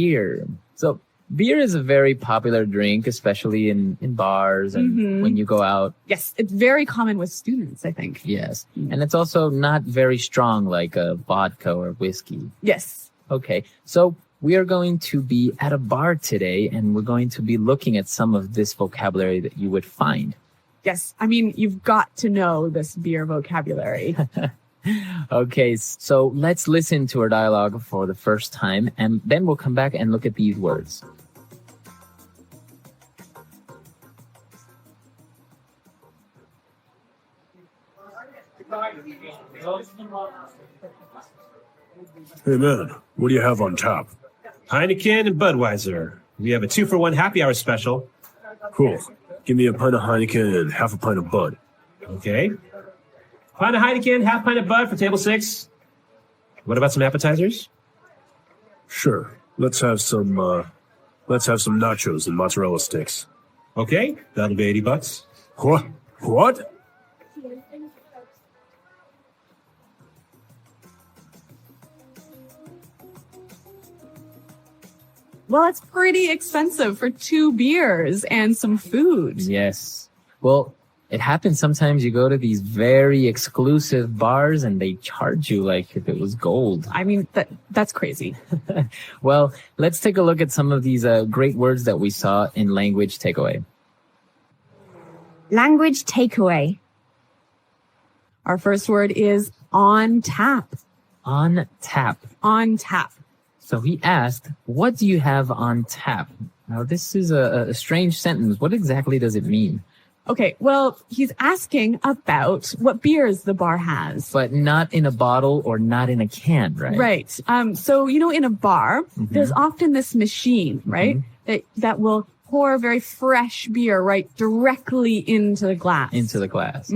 So beer is a very popular drink, especially in bars and when you go out. Yes, it's very common with students, I think. Yes. And it's also not very strong like a vodka or whiskey. Yes. Okay. So we are going to be at a bar today, and we're going to be looking at some of this vocabulary that you would find. Yes. I mean, you've got to know this beer vocabulary. Okay, so let's listen to our dialogue for the first time, and then we'll come back and look at these words. Hey man, what do you have on tap? Heineken and Budweiser. We have a 2-for-1 happy hour special. Cool. Give me a pint of Heineken and half a pint of Bud. Okay. Pint of Heineken, half pint of Bud for table 6. What about some appetizers? Sure. Let's have some nachos and mozzarella sticks. Okay, that'll be $80. What? Well, it's pretty expensive for 2 beers and some food. Yes. Well, it happens sometimes you go to these very exclusive bars and they charge you like if it was gold. I mean, that's crazy. Well, let's take a look at some of these great words that we saw in language takeaway. Language takeaway. Our first word is on tap. On tap. On tap. So he asked, what do you have on tap? Now, this is a strange sentence. What exactly does it mean? Okay, well, he's asking about what beers the bar has. But not in a bottle or not in a can, right? Right. So, in a bar, there's often this machine, right? That will pour very fresh beer right directly into the glass. Into the glass.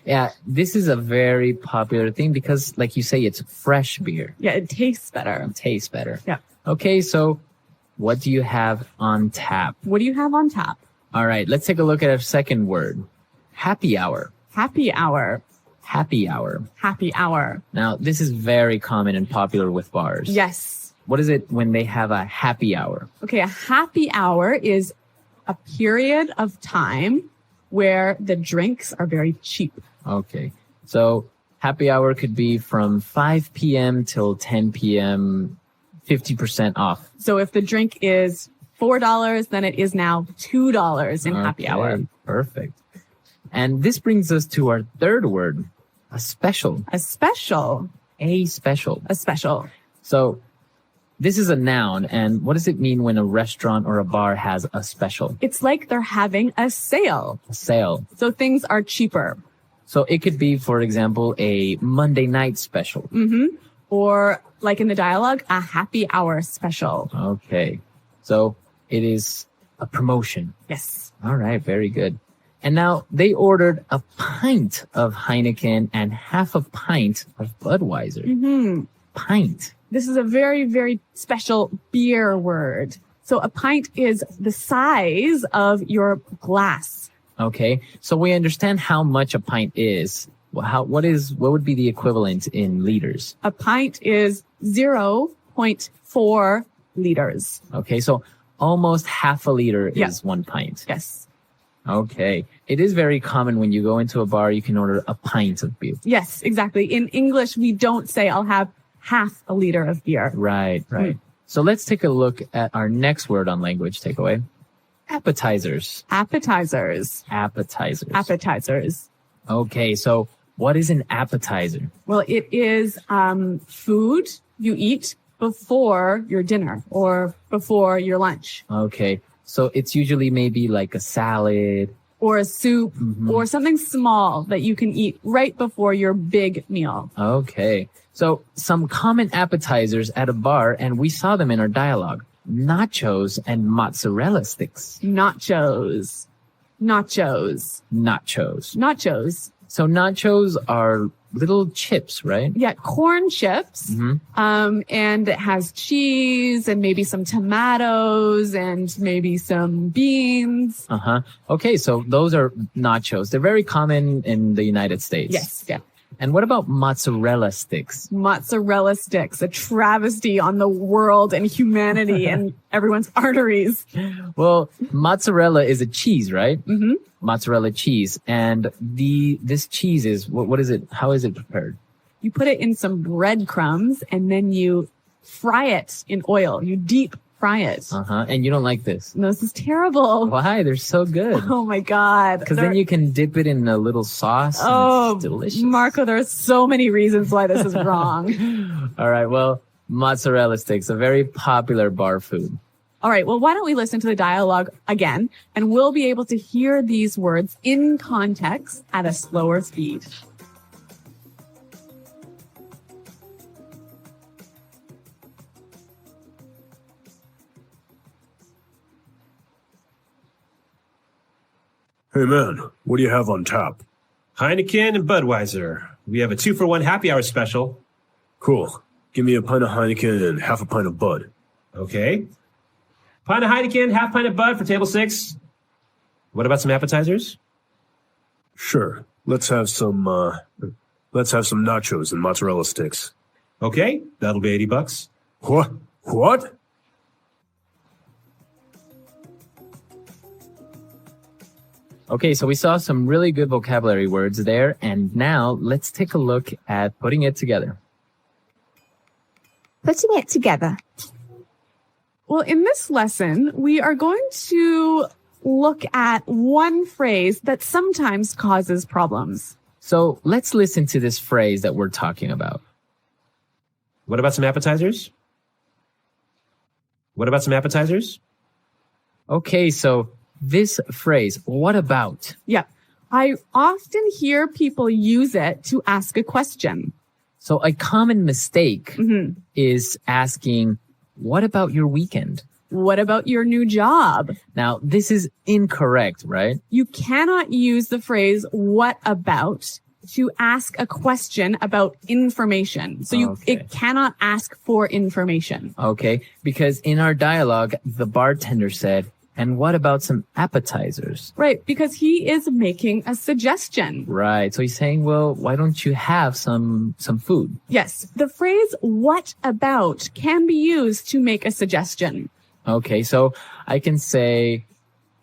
Yeah, this is a very popular thing because, like you say, it's fresh beer. Yeah, it tastes better. Yeah. Okay, so what do you have on tap? What do you have on tap? All right, let's take a look at our second word. Happy hour. Happy hour. Happy hour. Happy hour. Now, this is very common and popular with bars. Yes. What is it when they have a happy hour? Okay, a happy hour is a period of time where the drinks are very cheap. Okay, so happy hour could be from 5 p.m. till 10 p.m., 50% off. So if the drink is $4, then it is now $2 in happy hour. Perfect. And this brings us to our third word, a special. A special. A special. A special. So this is a noun. And what does it mean when a restaurant or a bar has a special? It's like they're having a sale. A sale. So things are cheaper. So it could be, for example, a Monday night special. Mm-hmm. Or like in the dialogue, a happy hour special. Okay. So it is a promotion. Yes. All right. Very good. And now they ordered a pint of Heineken and half a pint of Budweiser. Mm-hmm. Pint. This is a very, very special beer word. So a pint is the size of your glass. Okay. So we understand how much a pint is. What would be the equivalent in liters? A pint is 0.4 liters. Okay. So almost half a liter Yeah. is 1 pint. Yes. Okay. It is very common when you go into a bar, you can order a pint of beer. Yes, exactly. In English, we don't say I'll have half a liter of beer. Right. So let's take a look at our next word on language takeaway. Appetizers. Appetizers. Appetizers. Appetizers. Okay. So what is an appetizer? Well, it is food you eat before your dinner or before your lunch. Okay. So it's usually maybe like a salad. Or a soup or something small that you can eat right before your big meal. Okay. So some common appetizers at a bar, and we saw them in our dialogue. Nachos and mozzarella sticks. Nachos. Nachos. Nachos. Nachos. So nachos are little chips, right? Yeah, corn chips. And it has cheese and maybe some tomatoes and maybe some beans. Okay, so those are nachos. They're very common in the United States. Yes, yeah. And what about mozzarella sticks? Mozzarella sticks, a travesty on the world and humanity and everyone's arteries. Well, mozzarella is a cheese, right? Mm-hmm. Mozzarella cheese. And this cheese is, what is it? How is it prepared? You put it in some breadcrumbs and then you fry it in oil. You deep fry it. And you don't like this? No, this is terrible. Why? They're so good. Oh my God. Because then you can dip it in a little sauce. Oh, and it's delicious. Marco, there are so many reasons why this is wrong. All right. Well, mozzarella sticks, a very popular bar food. All right. Well, why don't we listen to the dialogue again and we'll be able to hear these words in context at a slower speed. Hey man, what do you have on tap? Heineken and Budweiser. We have a 2-for-1 happy hour special. Cool. Give me a pint of Heineken and half a pint of Bud. Okay. Pint of Heineken, half pint of Bud for table 6. What about some appetizers? Sure. Let's have some nachos and mozzarella sticks. Okay, that'll be $80. What? What? Okay, so we saw some really good vocabulary words there, and now let's take a look at putting it together. Putting it together. Well, in this lesson, we are going to look at one phrase that sometimes causes problems. So let's listen to this phrase that we're talking about. What about some appetizers? What about some appetizers? Okay, so this phrase, what about? Yeah. I often hear people use it to ask a question. So a common mistake is asking, what about your weekend? What about your new job? Now, this is incorrect, right? You cannot use the phrase what about to ask a question about information. So it cannot ask for information. Okay, because in our dialogue, the bartender said, and what about some appetizers? Right, because he is making a suggestion. Right, so he's saying, well, why don't you have some food? Yes, the phrase what about can be used to make a suggestion. Okay, so I can say,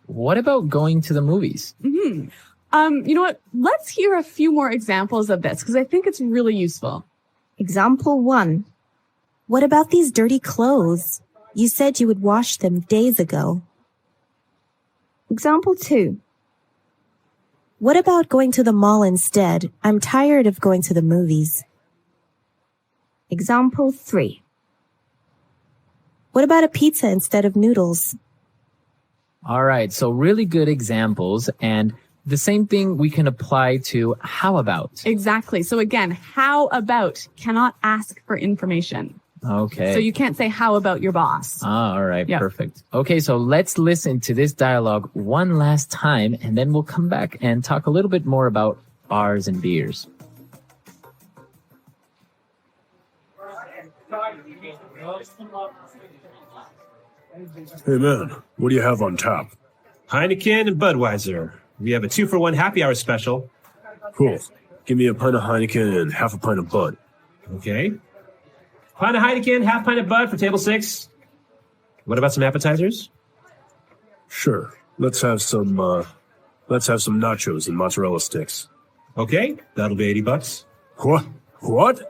what about going to the movies? You know what? Let's hear a few more examples of this because I think it's really useful. Example 1. What about these dirty clothes? You said you would wash them days ago. Example 2. What about going to the mall instead? I'm tired of going to the movies. Example 3. What about a pizza instead of noodles? All right. So really good examples. And the same thing we can apply to how about. Exactly. So again, how about cannot ask for information. Okay. So you can't say how about your boss. All right. Yep. Perfect. Okay. So let's listen to this dialogue one last time, and then we'll come back and talk a little bit more about bars and beers. Hey man, what do you have on tap? Heineken and Budweiser. We have a 2-for-1 happy hour special. Cool. Give me a pint of Heineken and half a pint of Bud. Okay. Pint of Heineken, half pint of Bud for table 6. What about some appetizers? Sure. Let's have some nachos and mozzarella sticks. Okay, that'll be $80. What? What?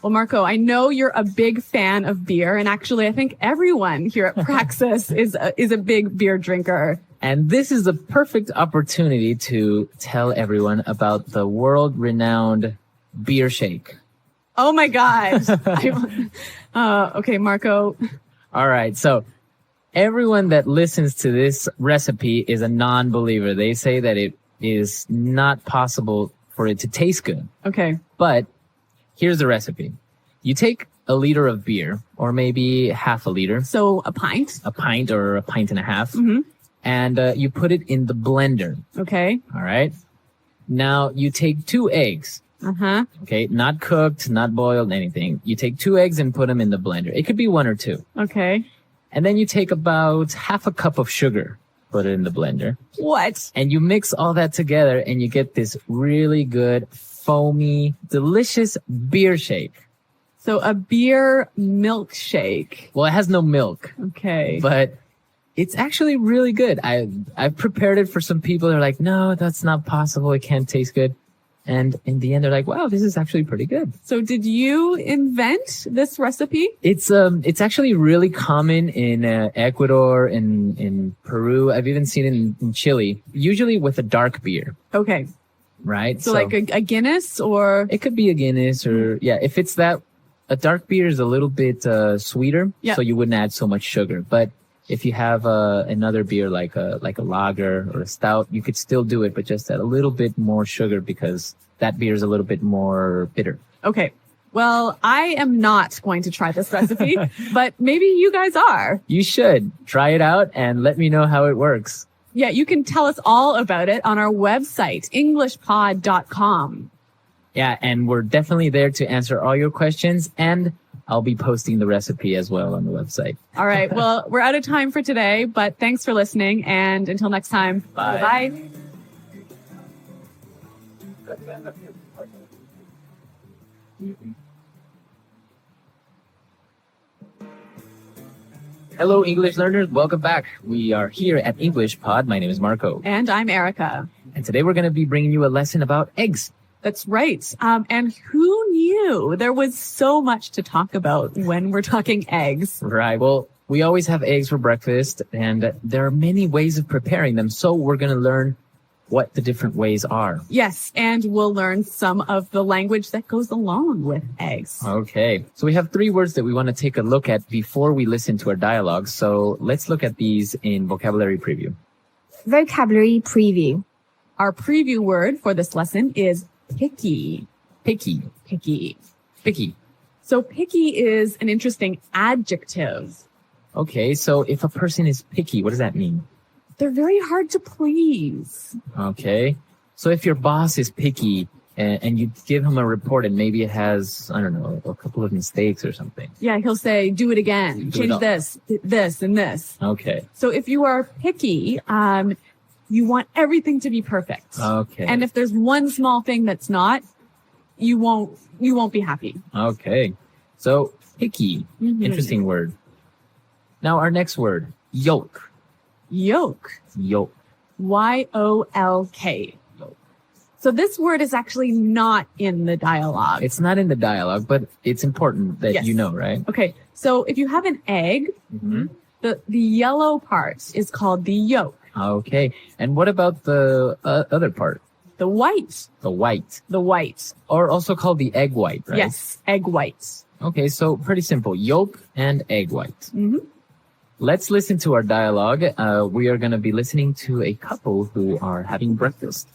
Well, Marco, I know you're a big fan of beer, and actually, I think everyone here at Praxis is a big beer drinker. And this is the perfect opportunity to tell everyone about the world-renowned beer shake. Oh my God. Okay, Marco. All right. So everyone that listens to this recipe is a non-believer. They say that it is not possible for it to taste good. Okay. But here's the recipe. You take a liter of beer, or maybe half a liter. So a pint? A pint or a pint and a half. Mm-hmm. And you put it in the blender. Okay. All right. Now you take 2 eggs. Uh-huh. Okay. Not cooked, not boiled, anything. You take 2 eggs and put them in the blender. It could be 1 or 2. Okay. And then you take about half a cup of sugar, put it in the blender. What? And you mix all that together and you get this really good, foamy, delicious beer shake. So a beer milkshake. Well, it has no milk. Okay. But it's actually really good. I've prepared it for some people. They're like, no, that's not possible. It can't taste good. And in the end, they're like, wow, this is actually pretty good. So did you invent this recipe? It's actually really common in Ecuador, in Peru. I've even seen it in Chile, usually with a dark beer. Okay. Right? So like a Guinness, or? It could be a Guinness, or yeah, if it's that, a dark beer is a little bit sweeter, Yep. so you wouldn't add so much sugar. But if you have another beer like a lager or a stout, you could still do it, but just add a little bit more sugar because that beer is a little bit more bitter. Okay. Well, I am not going to try this recipe, but maybe you guys are. You should try it out and let me know how it works. Yeah, you can tell us all about it on our website, englishpod.com. Yeah, and we're definitely there to answer all your questions, and I'll be posting the recipe as well on the website. All right. Well, we're out of time for today, but thanks for listening. And until next time, Bye. Bye. Hello, English learners. Welcome back. We are here at English Pod. My name is Marco. And I'm Erica. And today we're going to be bringing you a lesson about eggs. That's right. And who knew there was so much to talk about when we're talking eggs? Right. Well, we always have eggs for breakfast, and there are many ways of preparing them. So we're going to learn what the different ways are. Yes, and we'll learn some of the language that goes along with eggs. Okay. So we have 3 words that we want to take a look at before we listen to our dialogue. So let's look at these in vocabulary preview. Vocabulary preview. Our preview word for this lesson is picky. Picky. Picky. Picky. So picky is an interesting adjective. Okay. So if a person is picky, what does that mean? They're very hard to please. Okay. So if your boss is picky and you give him a report and maybe it has, I don't know, a couple of mistakes or something. Yeah, he'll say, do it again, Do change it all. this, and this. Okay. So if you are picky, you want everything to be perfect. Okay. And if there's one small thing that's not, you won't be happy. Okay. So picky. Mhm. Interesting word. Now our next word, yolk. Yolk. Yolk. Y-O-L-K. So this word is actually not in the dialogue. It's not in the dialogue, but it's important that Yes. you know, right? Okay. So if you have an egg, Mm-hmm. The yellow part is called the yolk. Okay. And what about the other part? The white. The white. The white. Or also called the egg white, right? Yes, egg white. Okay, so pretty simple. Yolk and egg white. Mm-hmm. Let's listen to our dialogue. We are going to be listening to a couple who are having breakfast.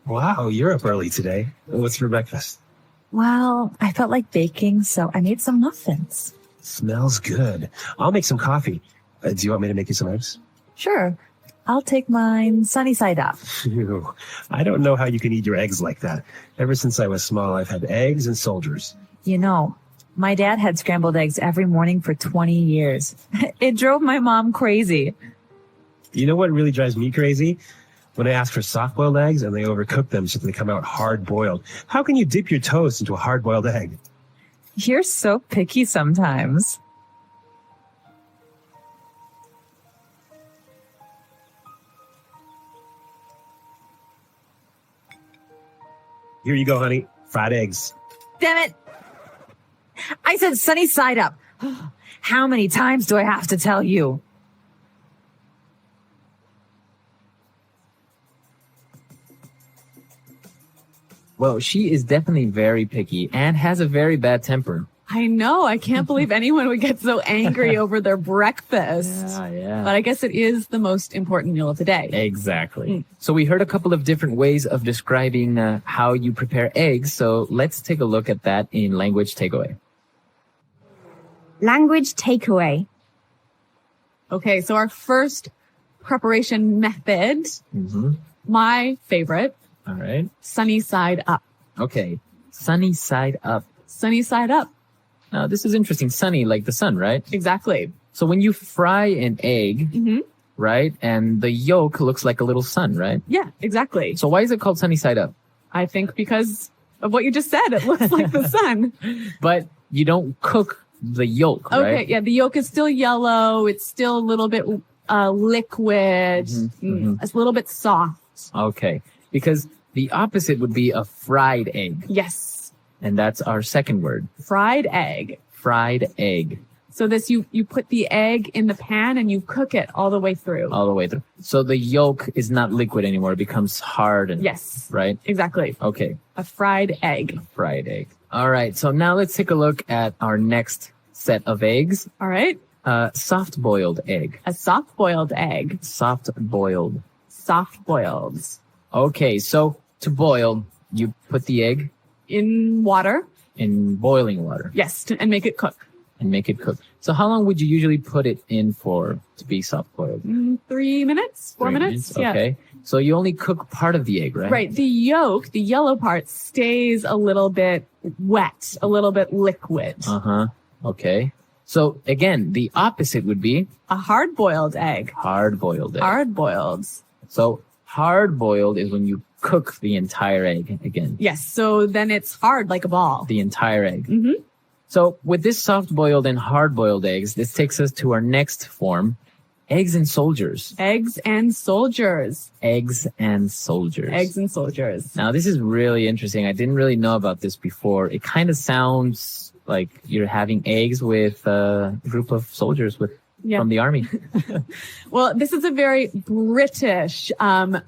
Wow, you're up early today. What's for breakfast? Well, I felt like baking, so I made some muffins. Smells good. I'll make some coffee. Do you want me to make you some eggs? Sure. I'll take mine sunny side up. Phew. I don't know how you can eat your eggs like that. Ever since I was small, I've had eggs and soldiers. You know, my dad had scrambled eggs every morning for 20 years. It drove my mom crazy. You know what really drives me crazy? When I ask for soft-boiled eggs and they overcook them so they come out hard-boiled. How can you dip your toast into a hard-boiled egg? You're so picky sometimes. Here you go, honey. Fried eggs. Damn it! I said sunny side up. How many times do I have to tell you? Well, she is definitely very picky and has a very bad temper. I know. I can't believe anyone would get so angry over their breakfast. Yeah. But I guess it is the most important meal of the day. Exactly. So we heard a couple of different ways of describing how you prepare eggs. So let's take a look at that in language takeaway. Language takeaway. Okay, so our first preparation method, my favorite, All right. sunny side up. Okay. Sunny side up. Sunny side up. Now, this is interesting. Sunny, like the sun, right? Exactly. So when you fry an egg, right, and the yolk looks like a little sun, right? Yeah, exactly. So why is it called sunny side up? I think because of what you just said. It looks like the sun. But you don't cook the yolk, Okay, right? yeah, the yolk is still yellow. It's still a little bit liquid. It's a little bit soft. Okay. Because the opposite would be a fried egg. Yes. And that's our second word. Fried egg. Fried egg. So this, you put the egg in the pan and you cook it all the way through. All the way through. So the yolk is not liquid anymore. It becomes hard. And, Yes. Right? Exactly. Okay. A fried egg. Fried egg. All right. So now let's take a look at our next set of eggs. All right. Soft boiled egg. A soft boiled egg. Soft boiled. Soft boiled. Okay. So to boil, you put the egg In water. in boiling water Yes. And make it cook. and make it cook. So how long would you usually put it in for to be soft boiled? 3 minutes? 4 3 minutes? Yeah. Okay. So you only cook part of the egg, right? Right. The yolk, the yellow part, stays a little bit wet, a little bit liquid. Uh-huh. Okay. So again, the opposite would be A hard boiled egg. hard boiled egg. Hard boiled. So hard boiled is when you cook the entire egg again. Yes. So then it's hard like a ball. The entire egg. Mm-hmm. So with this soft boiled and hard boiled eggs, this takes us to our next form, eggs and soldiers. Eggs and soldiers. Eggs and soldiers. Eggs and soldiers. Now this is really interesting. I didn't really know about this before. It kind of sounds like you're having eggs with a group of soldiers from the army. Well, this is a very British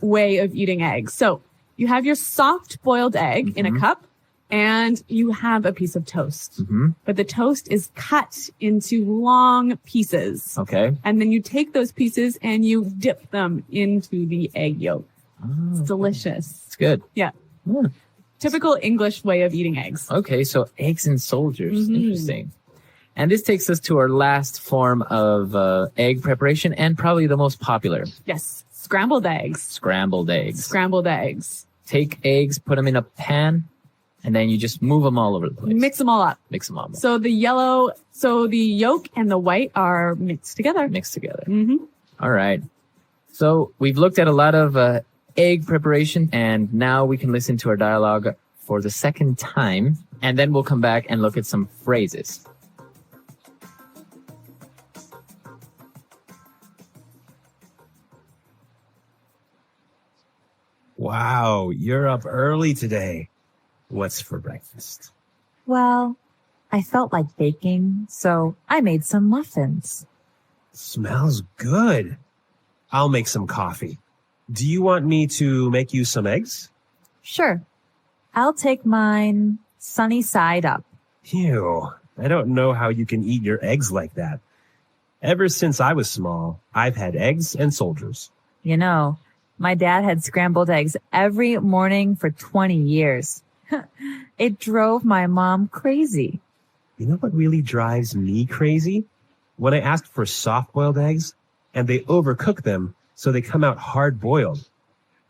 way of eating eggs. So you have your soft boiled egg in a cup and you have a piece of toast. But the toast is cut into long pieces. Okay. And then you take those pieces and you dip them into the egg yolk. It's delicious. It's good. Yeah. Typical English way of eating eggs. Okay, so eggs and soldiers. Interesting. And this takes us to our last form of egg preparation and probably the most popular. Yes. Scrambled eggs. Scrambled eggs. Scrambled eggs. Take eggs, put them in a pan, and then you just move them all over the place. Mix them all up. Mix them all up. So the yolk and the white are mixed together. Mixed together. Mm-hmm. All right. So we've looked at a lot of egg preparation, and now we can listen to our dialogue for the second time, and then we'll come back and look at some phrases. Wow, you're up early today. What's for breakfast? Well, I felt like baking, so I made some muffins. Smells good. I'll make some coffee. Do you want me to make you some eggs? Sure. I'll take mine sunny side up. Ew, I don't know how you can eat your eggs like that. Ever since I was small, I've had eggs and soldiers. You know, my dad had scrambled eggs every morning for 20 years. It drove my mom crazy. You know what really drives me crazy? When I ask for soft-boiled eggs and they overcook them so they come out hard-boiled.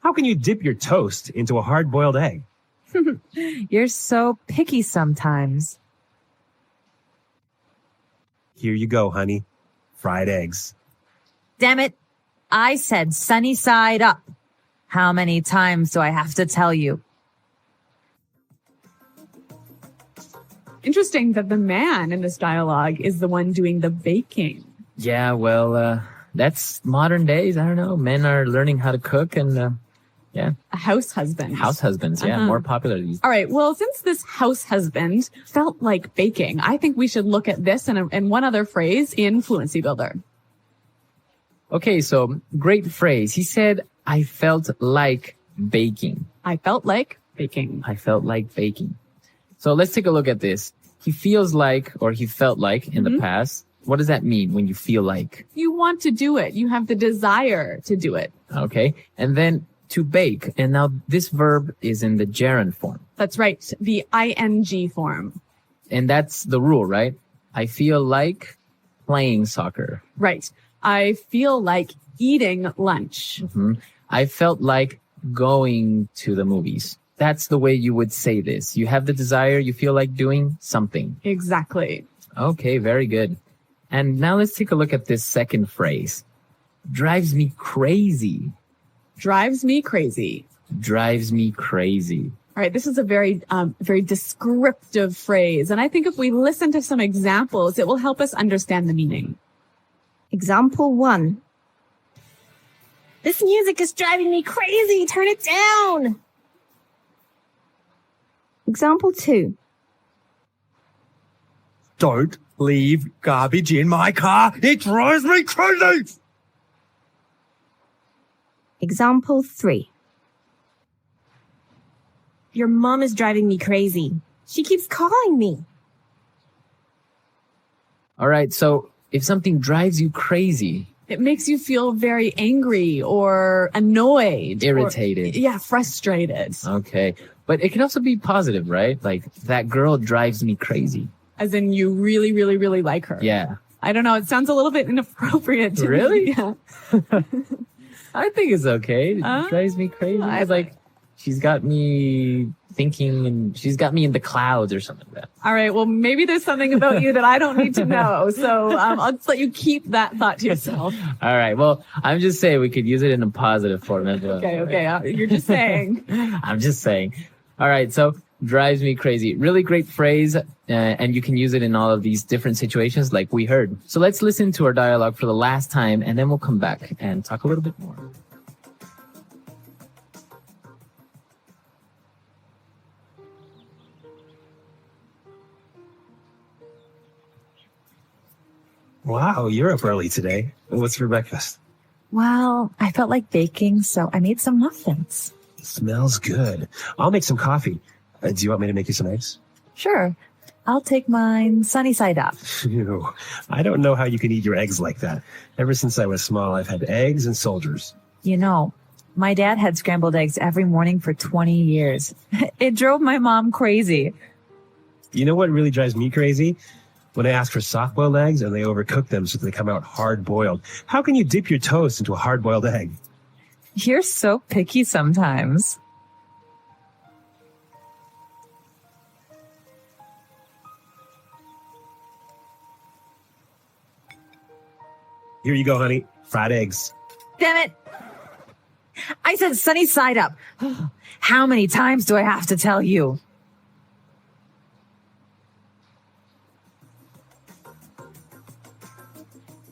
How can you dip your toast into a hard-boiled egg? You're so picky sometimes. Here you go, honey. Fried eggs. Damn it. I said sunny side up. How many times do I have to tell you? Interesting that the man in this dialogue is the one doing the baking. Yeah, well, that's modern days. I don't know. Men are learning how to cook and, yeah. A house husband. House husbands, yeah, more popular these days. All right. Well, since this house husband felt like baking, I think we should look at this and one other phrase in Fluency Builder. Okay, so great phrase. He said, I felt like baking. I felt like baking. I felt like baking. So let's take a look at this. He feels like, or he felt like in the past. What does that mean when you feel like? You want to do it. You have the desire to do it. Okay. And then to bake. And now this verb is in the gerund form. That's right. The ing form. And that's the rule, right? I feel like playing soccer. Right. I feel like eating lunch. I felt like going to the movies. That's the way you would say this. You have the desire, you feel like doing something. Exactly. Okay, very good. And now let's take a look at this second phrase. Drives me crazy. Drives me crazy. Drives me crazy. All right, this is a very descriptive phrase. And I think if we listen to some examples, it will help us understand the meaning. Example 1. This music is driving me crazy. Turn it down. Example 2. Don't leave garbage in my car. It drives me crazy. Example 3. Your mom is driving me crazy. She keeps calling me. All right, so if something drives you crazy, it makes you feel very angry or annoyed. Irritated. Frustrated. Okay. But it can also be positive, right? Like, that girl drives me crazy. As in you really, really, really like her. Yeah. I don't know. It sounds a little bit inappropriate to Really? me. Yeah. I think it's okay. It drives me crazy. She's got me thinking and she's got me in the clouds or something like that. All right. Well, maybe there's something about you that I don't need to know. So I'll just let you keep that thought to yourself. All right. Well, I'm just saying we could use it in a positive form as well. Okay. You're just saying. I'm just saying. All right. So drives me crazy. Really great phrase. And you can use it in all of these different situations like we heard. So let's listen to our dialogue for the last time and then we'll come back and talk a little bit more. Wow, you're up early today. What's for breakfast? Well, I felt like baking, so I made some muffins. Smells good. I'll make some coffee. Do you want me to make you some eggs? Sure. I'll take mine sunny side up. Ew, I don't know how you can eat your eggs like that. Ever since I was small, I've had eggs and soldiers. You know, my dad had scrambled eggs every morning for 20 years. It drove my mom crazy. You know what really drives me crazy? When I ask for soft-boiled eggs and they overcook them so they come out hard-boiled. How can you dip your toast into a hard-boiled egg? You're so picky sometimes. Here you go, honey. Fried eggs. Damn it. I said sunny side up. How many times do I have to tell you?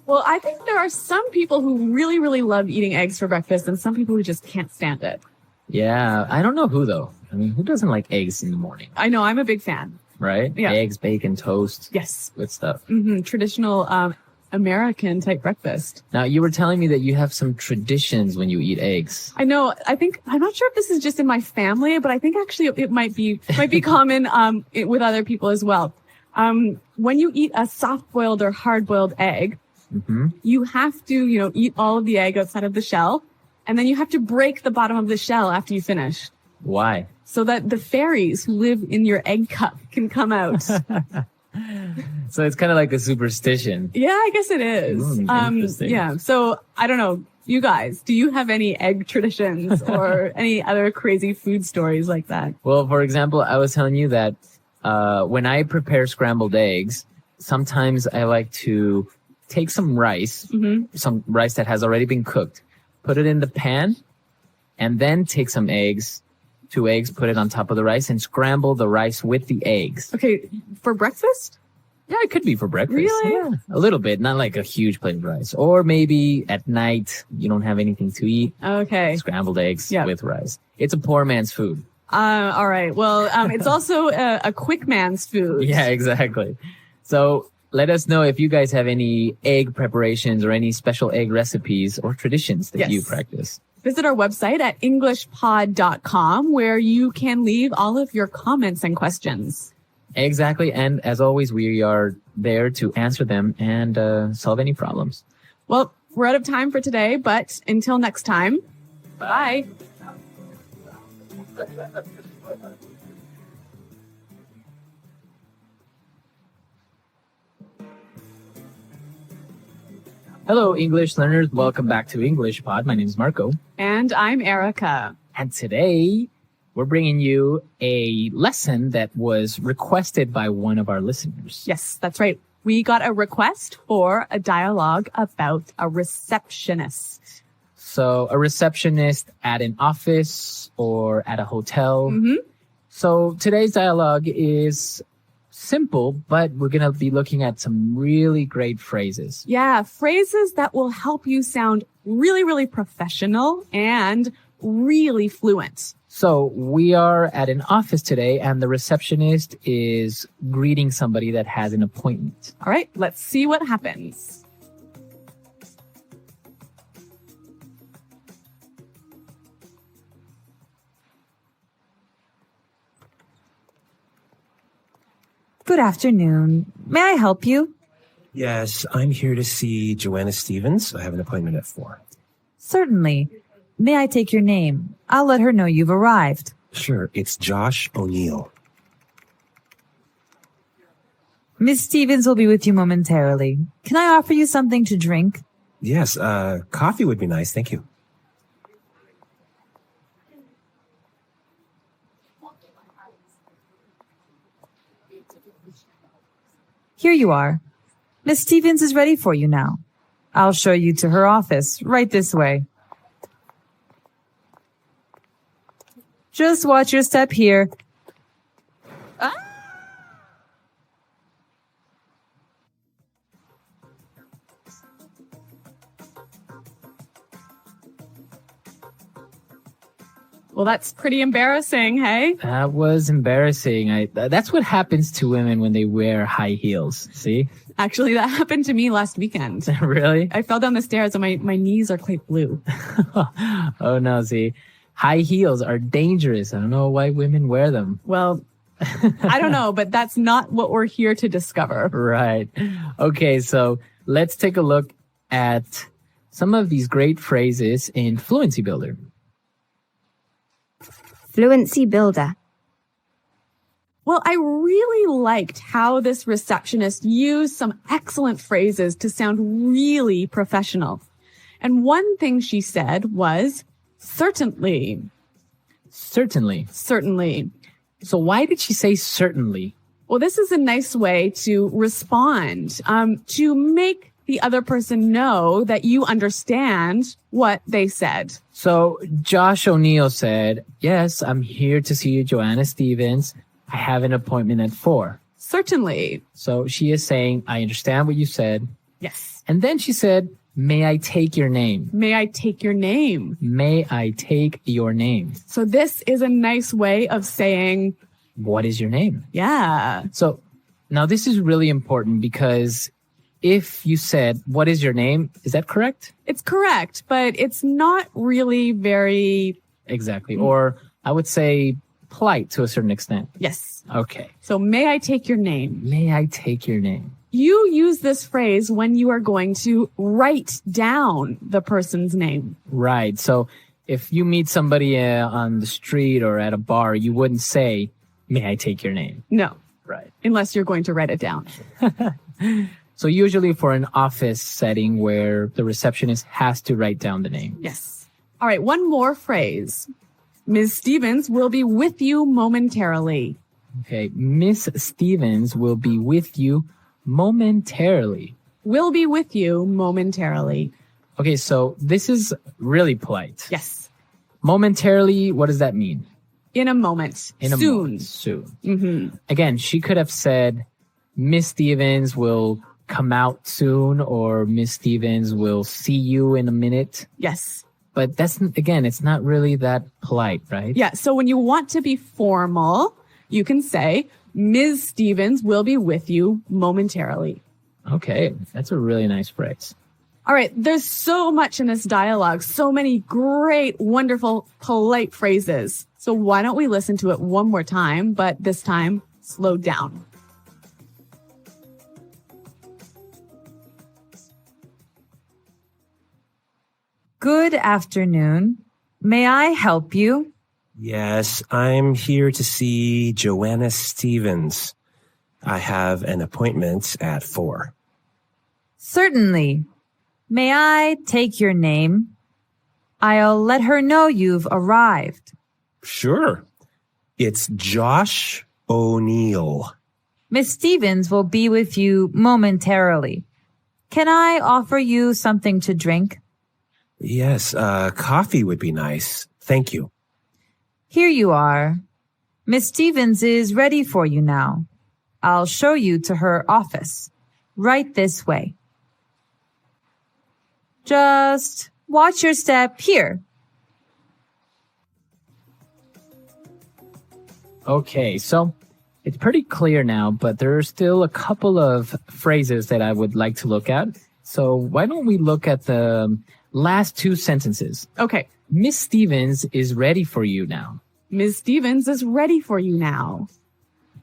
Well, I think there are some people who really, really love eating eggs for breakfast and some people who just can't stand it. Yeah, I don't know who though. I mean, who doesn't like eggs in the morning, I know, I'm a big fan. right? Yeah. Eggs, bacon, toast, Yes. good stuff. Traditional American type breakfast. Now, you were telling me that you have some traditions when you eat eggs. I know. I'm not sure if this is just in my family, but I think actually it might be common with other people as well. When you eat a soft boiled or hard boiled egg, you have to, eat all of the egg outside of the shell, and then you have to break the bottom of the shell after you finish, Why? so that the fairies who live in your egg cup can come out. So it's kind of like a superstition. Yeah, I guess it is. Interesting. Yeah. So I don't know. You guys, do you have any egg traditions or any other crazy food stories like that? Well, for example, I was telling you that when I prepare scrambled eggs, sometimes I like to take some rice, some rice that has already been cooked, put it in the pan, and then take some eggs, 2 eggs, put it on top of the rice, and scramble the rice with the eggs. Okay, for breakfast? Yeah, it could be for breakfast. Really? Yeah, a little bit, not like a huge plate of rice. Or maybe at night, you don't have anything to eat. Okay. Scrambled eggs Yeah. with rice. It's a poor man's food. All right. Well, it's also a quick man's food. Yeah, exactly. So let us know if you guys have any egg preparations or any special egg recipes or traditions that you Yes. practice. Visit our website at englishpod.com where you can leave all of your comments and questions. Exactly. And as always, we are there to answer them and solve any problems. Well, we're out of time for today, but until next time, bye. Hello, English learners. Welcome back to English Pod. My name is Marco. And I'm Erica. And today we're bringing you a lesson that was requested by one of our listeners. Yes, that's right. We got a request for a dialogue about a receptionist. So a receptionist at an office or at a hotel. So today's dialogue is simple, but we're going to be looking at some really great phrases. Yeah, phrases that will help you sound really, really professional and really fluent. So we are at an office today and the receptionist is greeting somebody that has an appointment. All right, let's see what happens. Good afternoon. May I help you? Yes, I'm here to see Joanna Stevens. I have an appointment at 4. Certainly. May I take your name? I'll let her know you've arrived. Sure, it's Josh O'Neill. Miss Stevens will be with you momentarily. Can I offer you something to drink? Yes, coffee would be nice. Thank you. Here you are. Miss Stevens is ready for you now. I'll show you to her office, right this way. Just watch your step here. Well, that's pretty embarrassing, hey? That was embarrassing. That's what happens to women when they wear high heels. See? Actually, that happened to me last weekend. Really? I fell down the stairs and my knees are quite blue. Oh no, see. High heels are dangerous. I don't know why women wear them. Well, I don't know, but that's not what we're here to discover. Right. Okay, so let's take a look at some of these great phrases in Fluency Builder. Fluency Builder. Well, I really liked how this receptionist used some excellent phrases to sound really professional. And one thing she said was, certainly. Certainly. Certainly. So why did she say certainly? Well, this is a nice way to respond, to make the other person know that you understand what they said. So Josh O'Neill said, yes, I'm here to see you, Joanna Stevens. I have an appointment at 4. Certainly. So she is saying, I understand what you said. Yes. And then she said, May I take your name? May I take your name? May I take your name? So this is a nice way of saying, what is your name? Yeah. So now this is really important because if you said, what is your name? Is that correct? It's correct, but it's not really very... Exactly. Or I would say polite to a certain extent. Yes. Okay. So may I take your name? May I take your name? You use this phrase when you are going to write down the person's name. Right. So if you meet somebody on the street or at a bar, you wouldn't say, may I take your name? No. Right. Unless you're going to write it down. So usually for an office setting where the receptionist has to write down the name. Yes. All right. One more phrase. Ms. Stevens will be with you momentarily. Okay. Miss Stevens will be with you momentarily. Will be with you momentarily. Okay, so this is really polite. Yes. Momentarily, what does that mean? In a moment. In a soon. moment. Soon. Mm-hmm. Again, she could have said, Miss Stevens will come out soon, or Miss Stevens will see you in a minute. Yes. But that's, again, it's not really that polite, right? Yeah, so when you want to be formal, you can say, Ms. Stevens will be with you momentarily. Okay, that's a really nice phrase. All right, there's so much in this dialogue, so many great, wonderful, polite phrases. So why don't we listen to it one more time, but this time slowed down. Good afternoon. May I help you? Yes, I'm here to see Joanna Stevens. I have an appointment at 4. Certainly. May I take your name? I'll let her know you've arrived. Sure. It's Josh O'Neill. Miss Stevens will be with you momentarily. Can I offer you something to drink? Yes, coffee would be nice. Thank you. Here you are. Miss Stevens is ready for you now. I'll show you to her office. Right this way. Just watch your step here. Okay, so it's pretty clear now, but there are still a couple of phrases that I would like to look at. So why don't we look at the last 2 sentences? Okay. Miss Stevens is ready for you now. Ms. Stevens is ready for you now.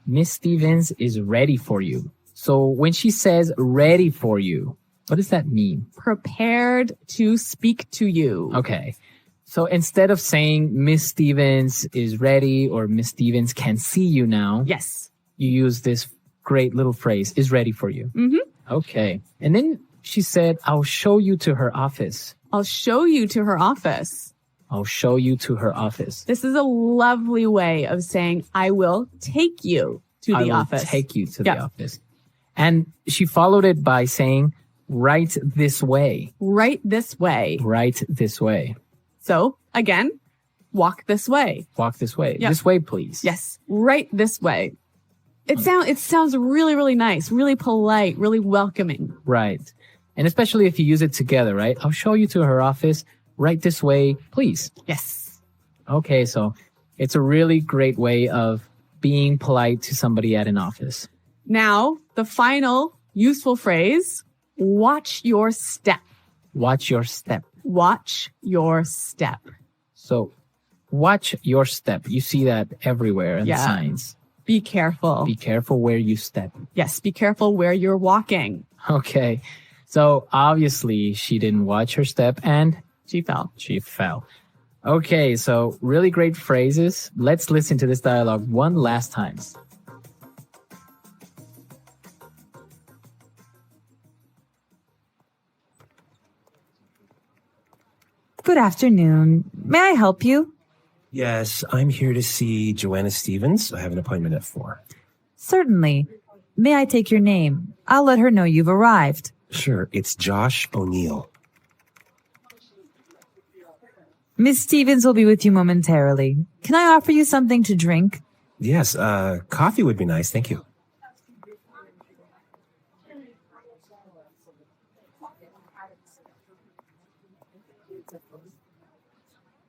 Miss Stevens is ready for you. So when she says ready for you, what does that mean? Prepared to speak to you. Okay. So instead of saying Miss Stevens is ready or Miss Stevens can see you now. Yes. You use this great little phrase, is ready for you. Mm-hmm. Okay. And then she said, I'll show you to her office. I'll show you to her office. I'll show you to her office. This is a lovely way of saying, I will take you to the office. I will take you to the office. And she followed it by saying, right this way. Right this way. Right this way. So, again, walk this way. Walk this way. Yep. This way, please. Yes, right this way. It sounds really, really nice, really polite, really welcoming. Right. And especially if you use it together, right? I'll show you to her office. Right this way, please. Yes. Okay, so it's a really great way of being polite to somebody at an office. Now, the final useful phrase, watch your step. Watch your step. Watch your step. So, watch your step. You see that everywhere in the signs. Be careful. Be careful where you step. Yes, be careful where you're walking. Okay. So, obviously, she didn't watch her step and she fell. She fell. Okay, so really great phrases. Let's listen to this dialogue one last time. Good afternoon. May I help you? Yes, I'm here to see Joanna Stevens. I have an appointment at 4. Certainly. May I take your name? I'll let her know you've arrived. Sure, it's Josh O'Neill. Miss Stevens will be with you momentarily. Can I offer you something to drink? Yes, coffee would be nice. Thank you.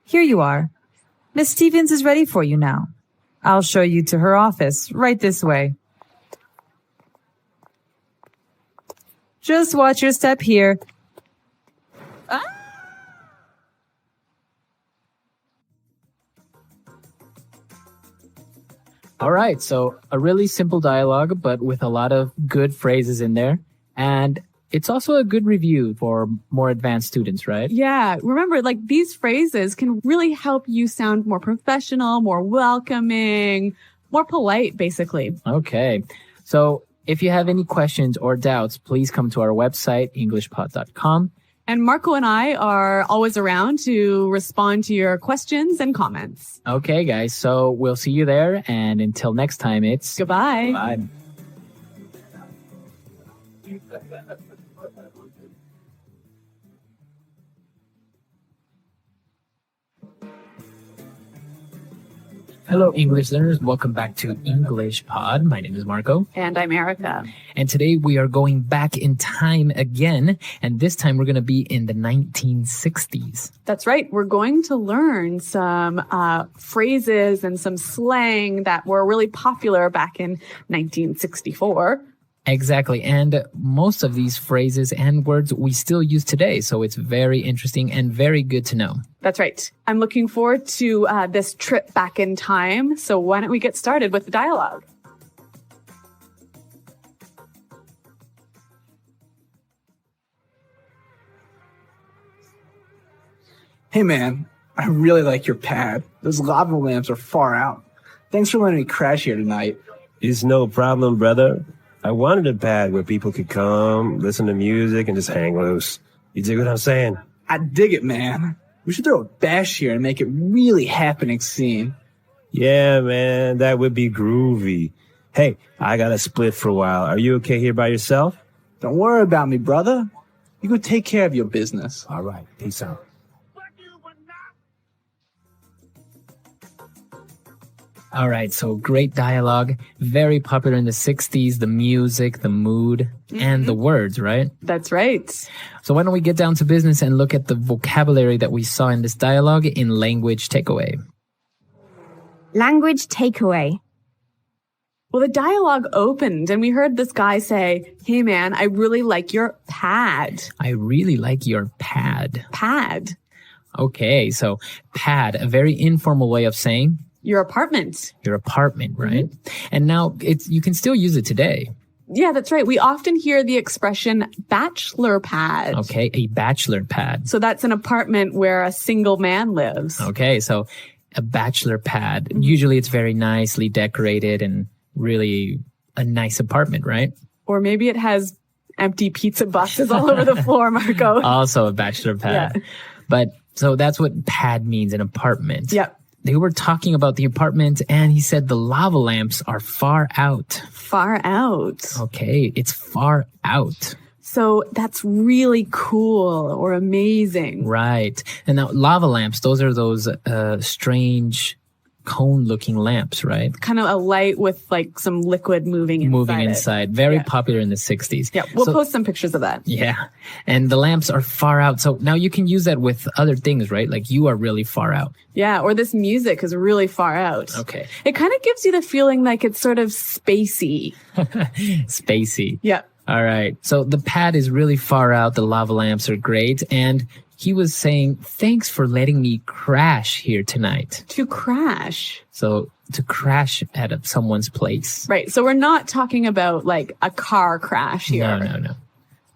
Here you are. Miss Stevens is ready for you now. I'll show you to her office right this way. Just watch your step here. All right, so a really simple dialogue, but with a lot of good phrases in there. And it's also a good review for more advanced students, right? Yeah. Remember, like these phrases can really help you sound more professional, more welcoming, more polite, basically. Okay. So if you have any questions or doubts, please come to our website, englishpod.com. And Marco and I are always around to respond to your questions and comments. Okay, guys. So we'll see you there. And until next time, it's goodbye. Bye. Hello, English learners. Welcome back to English Pod. My name is Marco. And I'm Erica. And today we are going back in time again. And this time we're going to be in the 1960s. That's right. We're going to learn some phrases and some slang that were really popular back in 1964. Exactly. And most of these phrases and words we still use today. So it's very interesting and very good to know. That's right. I'm looking forward to this trip back in time. So why don't we get started with the dialogue? Hey man, I really like your pad. Those lava lamps are far out. Thanks for letting me crash here tonight. It's no problem, brother. I wanted a pad where people could come, listen to music, and just hang loose. You dig what I'm saying? I dig it, man. We should throw a bash here and make it really happening scene. Yeah, man, that would be groovy. Hey, I got to split for a while. Are you okay here by yourself? Don't worry about me, brother. You go take care of your business. All right, peace out. All right, so great dialogue, very popular in the 60s, the music, the mood, and the words, right? That's right. So why don't we get down to business and look at the vocabulary that we saw in this dialogue in language takeaway. Language takeaway. Well, the dialogue opened and we heard this guy say, hey man, I really like your pad. I really like your pad. Pad. Okay, so pad, a very informal way of saying your apartment. Your apartment, right? And now you can still use it today. Yeah, that's right. We often hear the expression bachelor pad. Okay, a bachelor pad. So that's an apartment where a single man lives. Okay, so a bachelor pad. Usually it's very nicely decorated and really a nice apartment, right? Or maybe it has empty pizza boxes all over the floor, Marco. Also a bachelor pad. Yeah. But so that's what pad means, an apartment. Yep. They were talking about the apartment and he said the lava lamps are far out. Far out. Okay, it's far out. So that's really cool or amazing. Right. And now lava lamps, those are those strange cone-looking lamps, right? Kind of a light with like some liquid moving inside. Very popular in the 60s. Yeah, we'll post some pictures of that. Yeah. And the lamps are far out. So now you can use that with other things, right? Like you are really far out. Yeah, or this music is really far out. Okay. It kind of gives you the feeling like it's sort of spacey. Spacey. Yeah. All right. So the pad is really far out. The lava lamps are great. And he was saying, thanks for letting me crash here tonight. To crash. So to crash at someone's place. Right. So we're not talking about like a car crash here. No.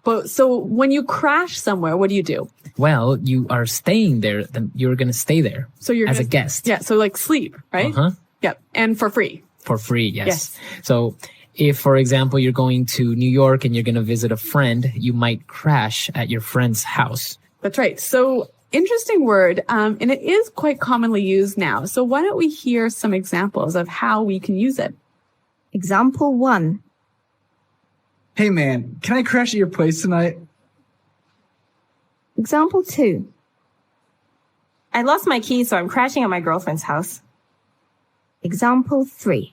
But so when you crash somewhere, what do you do? Well, you are staying there. Then you're going to stay there. So you're as a guest. Yeah. So like sleep, right? Uh-huh. Yep. And for free. For free. Yes. Yes. So if, for example, you're going to New York and you're going to visit a friend, you might crash at your friend's house. That's right. So interesting word. And it is quite commonly used now. So why don't we hear some examples of how we can use it? Example 1. Hey man, can I crash at your place tonight? Example 2. I lost my keys, so I'm crashing at my girlfriend's house. Example 3.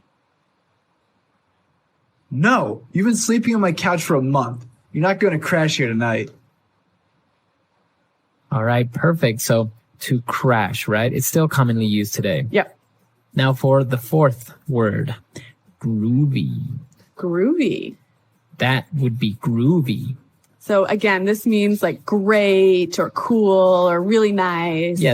No, you've been sleeping on my couch for a month. You're not going to crash here tonight. All right, perfect. So to crash, right? It's still commonly used today. Yep. Now for the fourth word, groovy. Groovy. That would be groovy. So again, this means like great or cool or really nice. Yeah,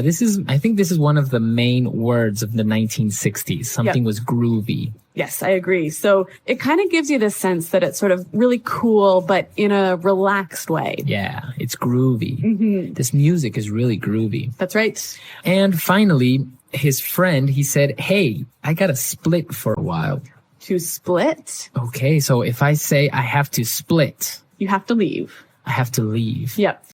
I think this is one of the main words of the 1960s. Something was groovy. Yes, I agree. So it kind of gives you the sense that it's sort of really cool, but in a relaxed way. Yeah, it's groovy. This music is really groovy. That's right. And finally, his friend, he said, hey, I got to split for a while. To split? Okay, so if I say I have to split, you have to leave. I have to leave. Yep.